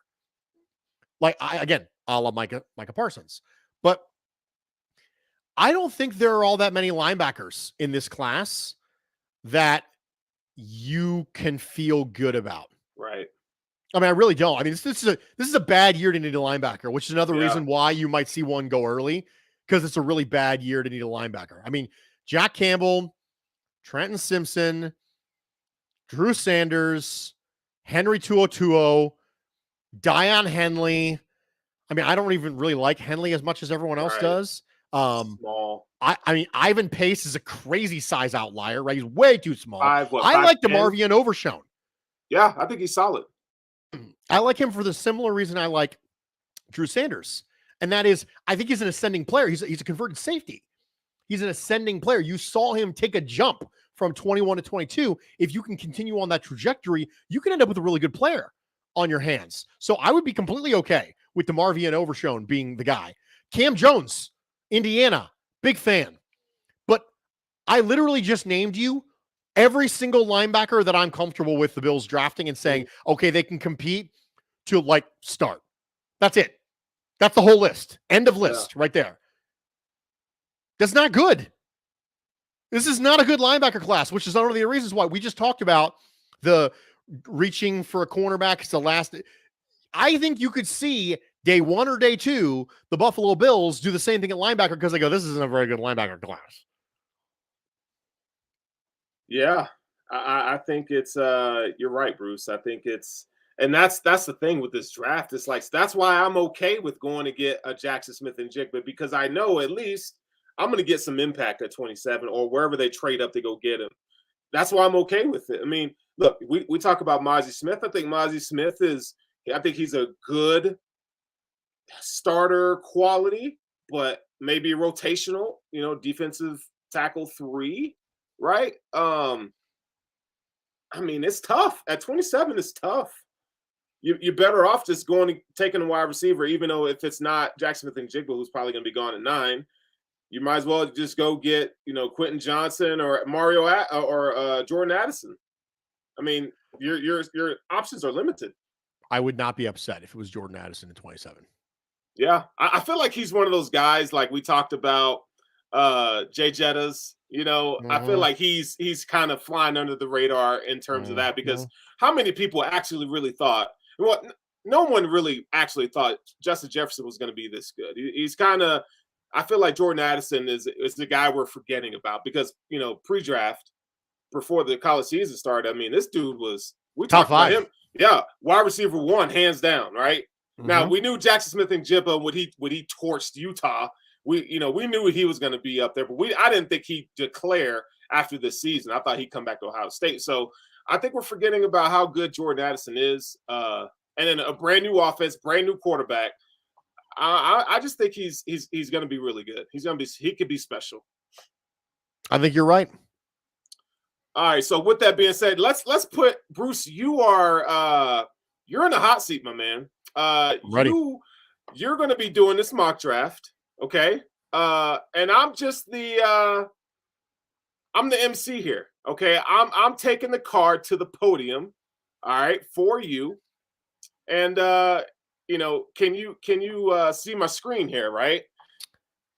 Like, again, a la Micah Parsons. But I don't think there are all that many linebackers in this class that you can feel good about. Right. I mean, I really don't. I mean, this is a bad year to need a linebacker, which is another reason why you might see one go early, because it's a really bad year to need a linebacker. I mean, Jack Campbell, Trenton Simpson, Drew Sanders, Henry Tuotuo, Dion Henley. I mean, I don't even really like Henley as much as everyone else does. Small. I mean, Ivan Pace is a crazy size outlier, right? He's way too small. I like DeMarvion Overshown. Yeah, I think he's solid. I like him for the similar reason I like Drew Sanders. And that is, I think he's an ascending player. He's a converted safety. He's an ascending player. You saw him take a jump from 21 to 22. If you can continue on that trajectory, you can end up with a really good player on your hands. So I would be completely okay with DeMarvion Overshown being the guy. Cam Jones, Indiana, big fan. But I literally just named you every single linebacker that I'm comfortable with the Bills drafting and saying, okay, they can compete to like start. That's it. That's the whole list. End of list right there. That's not good. This is not a good linebacker class, which is one of the reasons why we just talked about the reaching for a cornerback. It's the last. I think you could see day 1 or day 2, the Buffalo Bills do the same thing at linebacker because they go, this isn't a very good linebacker class. Yeah, I think it's you're right, Bruce. I think it's, and that's the thing with this draft. It's like, that's why I'm okay with going to get a Jackson Smith-Njigba, because I know at least I'm going to get some impact at 27 or wherever they trade up to go get him. That's why I'm okay with it. I mean, look, we talk about Mozzie Smith. I think Mozzie Smith I think he's a good starter quality, but maybe rotational, defensive tackle 3, right? I mean, it's tough. At 27, it's tough. You're better off just taking a wide receiver, even though if it's not Jackson Smith-Njigba, who's probably going to be gone at 9, you might as well just go get, Quentin Johnson or Mario or Jordan Addison. I mean, your options are limited. I would not be upset if it was Jordan Addison at 27. Yeah, I feel like he's one of those guys, like we talked about Jay Jettas. I feel like he's kind of flying under the radar in terms of that, because how many people actually really thought, well, no one really actually thought Justin Jefferson was going to be this good. He's kind of, I feel like Jordan Addison is the guy we're forgetting about, because, pre-draft, before the college season started, I mean, this dude was, we top talked 5. about him. Yeah, wide receiver 1, hands down, right? Now, we knew Jackson Smith-Njigba when he torched Utah. We knew he was going to be up there, but I didn't think he'd declare after this season. I thought he'd come back to Ohio State. So I think we're forgetting about how good Jordan Addison is. And then a brand new offense, brand new quarterback. I just think he's going to be really good. He could be special. I think you're right. All right. So with that being said, let's put Bruce. You're in the hot seat, my man. Ready. You're going to be doing this mock draft, okay? And I'm just I'm the MC here, okay? I'm taking the card to the podium, all right, for you. And can you see my screen here, right?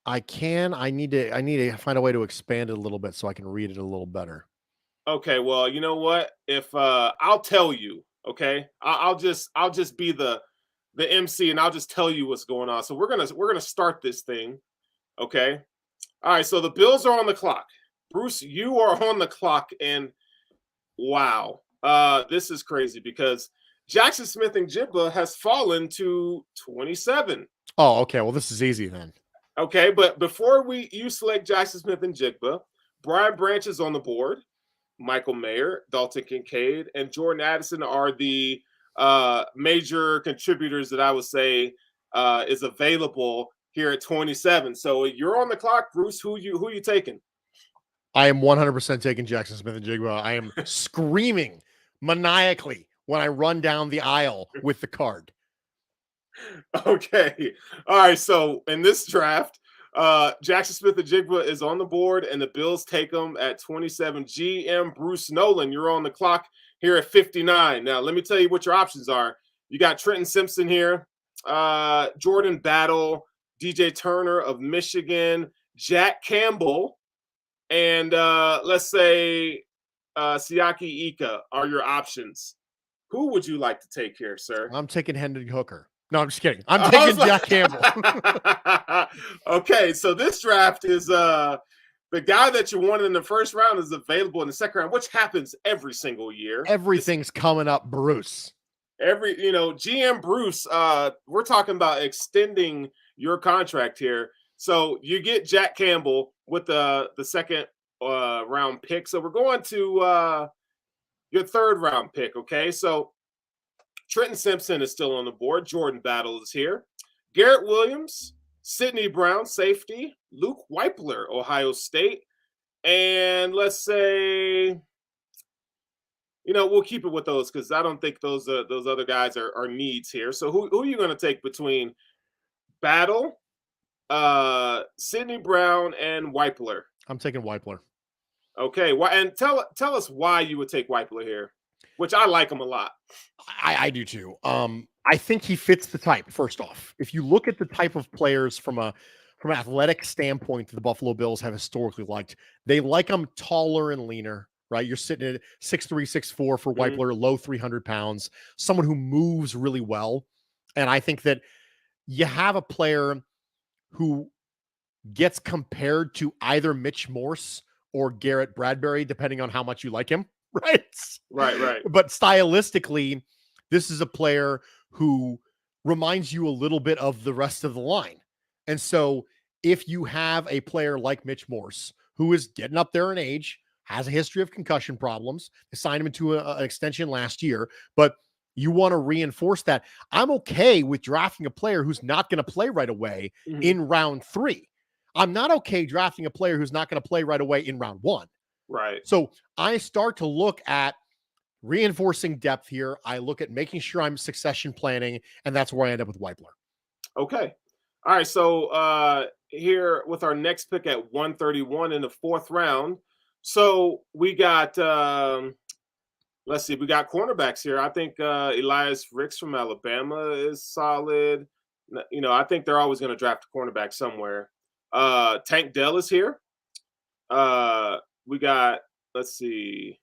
I can. I need to find a way to expand it a little bit so I can read it a little better. Okay, well, you know what? If I'll tell you, okay? I'll just be the MC, and I'll just tell you what's going on. So we're gonna start this thing, okay? All right. So the Bills are on the clock. Bruce, you are on the clock, and wow, this is crazy because Jackson Smith-Njigba has fallen to 27. Oh, okay. Well, this is easy then. Okay, but before you select Jackson Smith-Njigba, Brian Branch is on the board. Michael Mayer, Dalton Kincaid, and Jordan Addison are the major contributors that I would say is available here at 27. So you're on the clock, Bruce. Who you taking? I am 100% taking Jackson Smith-Njigba. I am screaming maniacally when I run down the aisle with the card. Okay. All right. So in this draft, Jackson Smith-Njigba is on the board, and the Bills take him at 27. GM Bruce Nolan, you're on the clock here at 59. Now, let me tell you what your options are. You got Trenton Simpson here, Jordan Battle, DJ Turner of Michigan, Jack Campbell, and let's say Siaki Ika are your options. Who would you like to take here, sir? I'm taking Hendon Hooker. No, I'm just kidding. I'm I taking was like- Jack Campbell. Okay, so this draft is the guy that you wanted in the first round is available in the second round, which happens every single year. Everything's coming up, Bruce. GM Bruce, we're talking about extending your contract here. So you get Jack Campbell with the second round pick. So we're going to your third round pick. Okay, so Trenton Simpson is still on the board. Jordan Battle is here. Garrett Williams, Sidney Brown, safety. Luke Weipler, Ohio State. And let's say, we'll keep it with those because I don't think those other guys are needs here. So who are you going to take between Battle, Sidney Brown, and Weipler? I'm taking Weipler. Okay, and tell us why you would take Weipler here, which I like him a lot. I do too. I think he fits the type. First off, if you look at the type of players from an athletic standpoint that the Buffalo Bills have historically liked, they like him taller and leaner. Right, you're sitting at 6'3", 6'4" for Weipler, low 300 pounds, someone who moves really well, and I think that you have a player who gets compared to either Mitch Morse or Garrett Bradbury, depending on how much you like him. Right. But stylistically, this is a player who reminds you a little bit of the rest of the line. And so if you have a player like Mitch Morse, who is getting up there in age, has a history of concussion problems, they signed him into an extension last year, but you want to reinforce that. I'm okay with drafting a player who's not going to play right away in round 3. I'm not okay drafting a player who's not going to play right away in round 1. Right. So I start to look at reinforcing depth here. I look at making sure I'm succession planning, and that's where I end up with Weipler. Okay. All right. So here with our next pick at 131 in the 4th round. So we got, let's see, we got cornerbacks here. I think Elias Ricks from Alabama is solid. I think they're always going to draft a cornerback somewhere. Tank Dell is here. We got, let's see,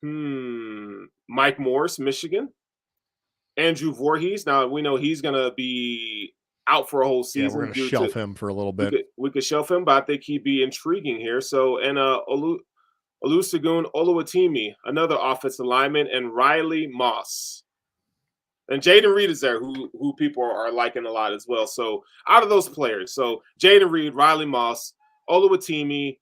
Mike Morris, Michigan. Andrew Voorhees. Now we know he's going to be out for a whole season. Yeah, we're going to shelf him for a little bit. We could shelf him, but I think he'd be intriguing here. So, and Olusegun Oluwatimi, another offensive lineman, and Riley Moss. And Jaden Reed is there, who people are liking a lot as well. So out of those players, so Jaden Reed, Riley Moss, Oluwatimi,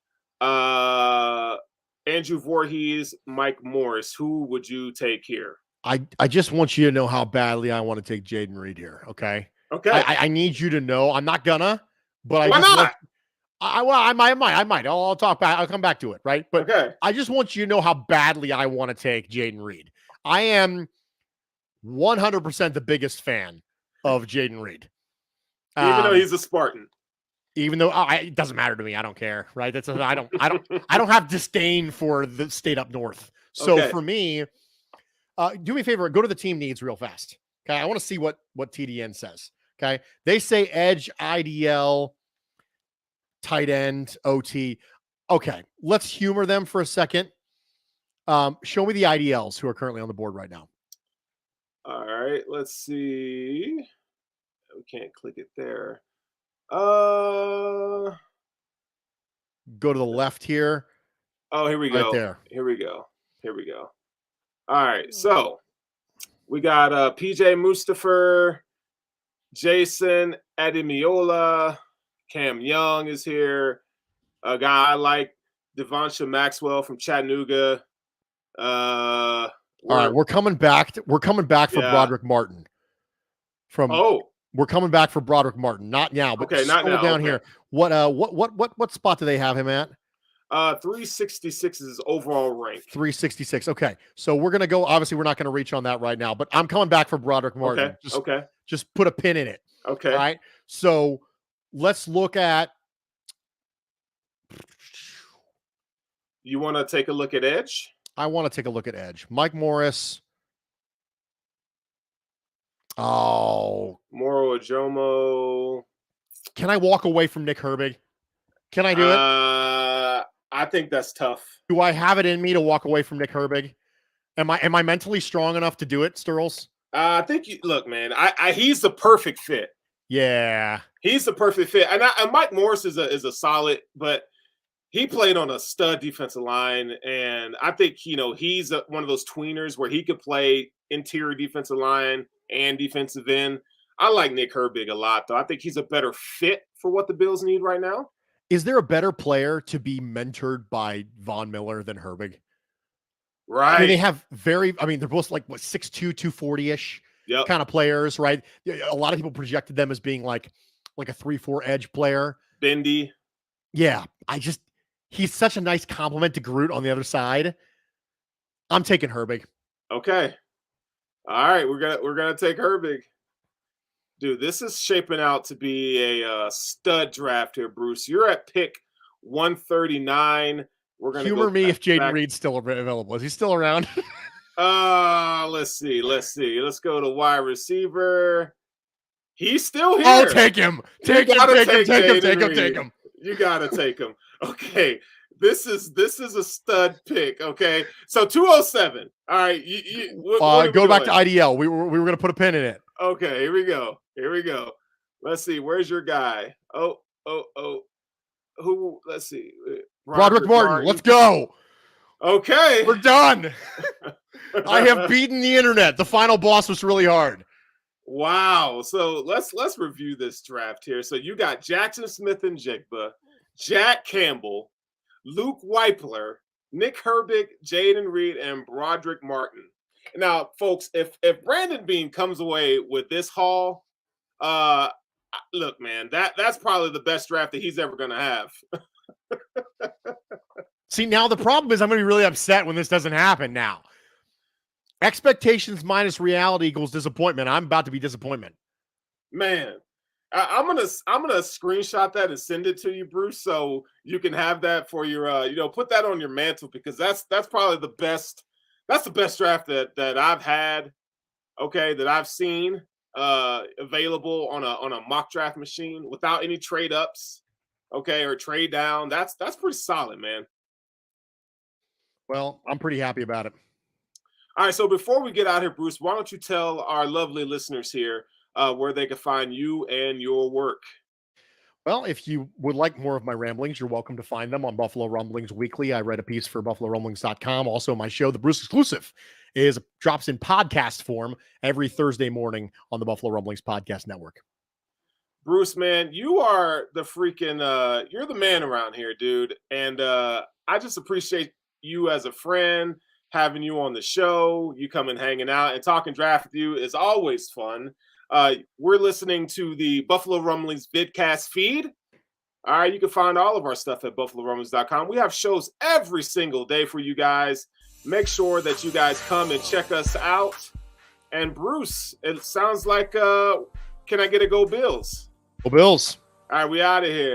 Andrew Voorhees, Mike Morris, who would you take here? I just want you to know how badly I want to take Jaden Reed here. Okay. Okay. I need you to know. I'm not gonna, but Why not? I might. I'll talk back. I'll come back to it. Right. But okay. I just want you to know how badly I want to take Jaden Reed. I am 100% the biggest fan of Jaden Reed. Even though he's a Spartan. Even though it doesn't matter to me. I don't care. Right. I don't have disdain for the state up north. So for me, do me a favor, go to the team needs real fast. Okay. I want to see what TDN says. Okay. They say edge, IDL, tight end, OT. Okay. Let's humor them for a second. Show me the IDLs who are currently on the board right now. All right. Let's see. We can't click it there. Go to the left here. Oh, here we go. Right there. Here we go. All right. So we got PJ Mustapher, Jason Ademiola, Cam Young is here. A guy I like, Devonta Maxwell from Chattanooga. All right, we're coming back. We're coming back for Broderick Martin. We're coming back for Broderick Martin. Not now, but not now. Down here. What spot do they have him at? 366 is his overall rank. 366. Okay. So we're going to go. Obviously, we're not going to reach on that right now, but I'm coming back for Broderick Martin. Just put a pin in it. Okay. All right. So let's look at. You want to take a look at edge? I want to take a look at edge. Mike Morris. Oh. Moro Ajomo. Can I walk away from Nick Herbig? Can I do it? I think that's tough. Do I have it in me to walk away from Nick Herbig? Am I mentally strong enough to do it, Sturls? I think look, man. He's the perfect fit. Yeah, he's the perfect fit. And Mike Morris is a solid, but he played on a stud defensive line, and I think he's one of those tweeners where he could play interior defensive line and defensive end. I like Nick Herbig a lot, though. I think he's a better fit for what the Bills need right now. Is there a better player to be mentored by Von Miller than Herbig? Right. I mean, they have they're both like 6'2", 240-ish kind of players, right? A lot of people projected them as being like a 3-4 edge player. Bendy. Yeah. He's such a nice compliment to Groot on the other side. I'm taking Herbig. Okay. All right. We're gonna take Herbig. Dude, this is shaping out to be a stud draft here, Bruce. You're at pick 139. We're gonna humor me if Jaden Reed's still available. Is he still around? Let's see. Let's go to wide receiver. He's still here. I'll take him. Take him. You gotta take him. Okay. This is a stud pick. Okay. So 207. All right. Go back to IDL. We were gonna put a pin in it. Okay, here we go. Let's see. Where's your guy? Oh. Who? Let's see. Broderick Martin. Let's go. Okay. We're done. I have beaten the internet. The final boss was really hard. Wow. So let's review this draft here. So you got Jackson Smith-Njigba, Jack Campbell, Luke Weipler, Nick Herbig, Jaden Reed, and Broderick Martin. Now, folks, if Brandon Beane comes away with this haul, look, man, that's probably the best draft that he's ever going to have. See, now the problem is I'm going to be really upset when this doesn't happen now. Expectations minus reality equals disappointment. I'm about to be disappointment. Man, I'm gonna screenshot that and send it to you, Bruce, so you can have that for your put that on your mantle, because that's probably the best. That's the best draft that I've had, okay, that I've seen available on a mock draft machine without any trade ups, okay, or trade down. That's pretty solid, man. Well, I'm pretty happy about it. All right, so before we get out here, Bruce, why don't you tell our lovely listeners here where they can find you and your work? Well, if you would like more of my ramblings, you're welcome to find them on Buffalo Rumblings Weekly. I write a piece for BuffaloRumblings.com. Also, my show, The Bruce Exclusive, drops in podcast form every Thursday morning on the Buffalo Rumblings Podcast Network. Bruce, man, you are the freaking you're the man around here, dude. And I just appreciate you as a friend, having you on the show. You coming hanging out and talking draft with you is always fun. We're listening to the Buffalo Rumblings vidcast feed. All right, you can find all of our stuff at BuffaloRumblings.com. We have shows every single day for you guys. Make sure that you guys come and check us out. And Bruce, it sounds like, can I get a Go Bills? Go Bills. All right, we out of here.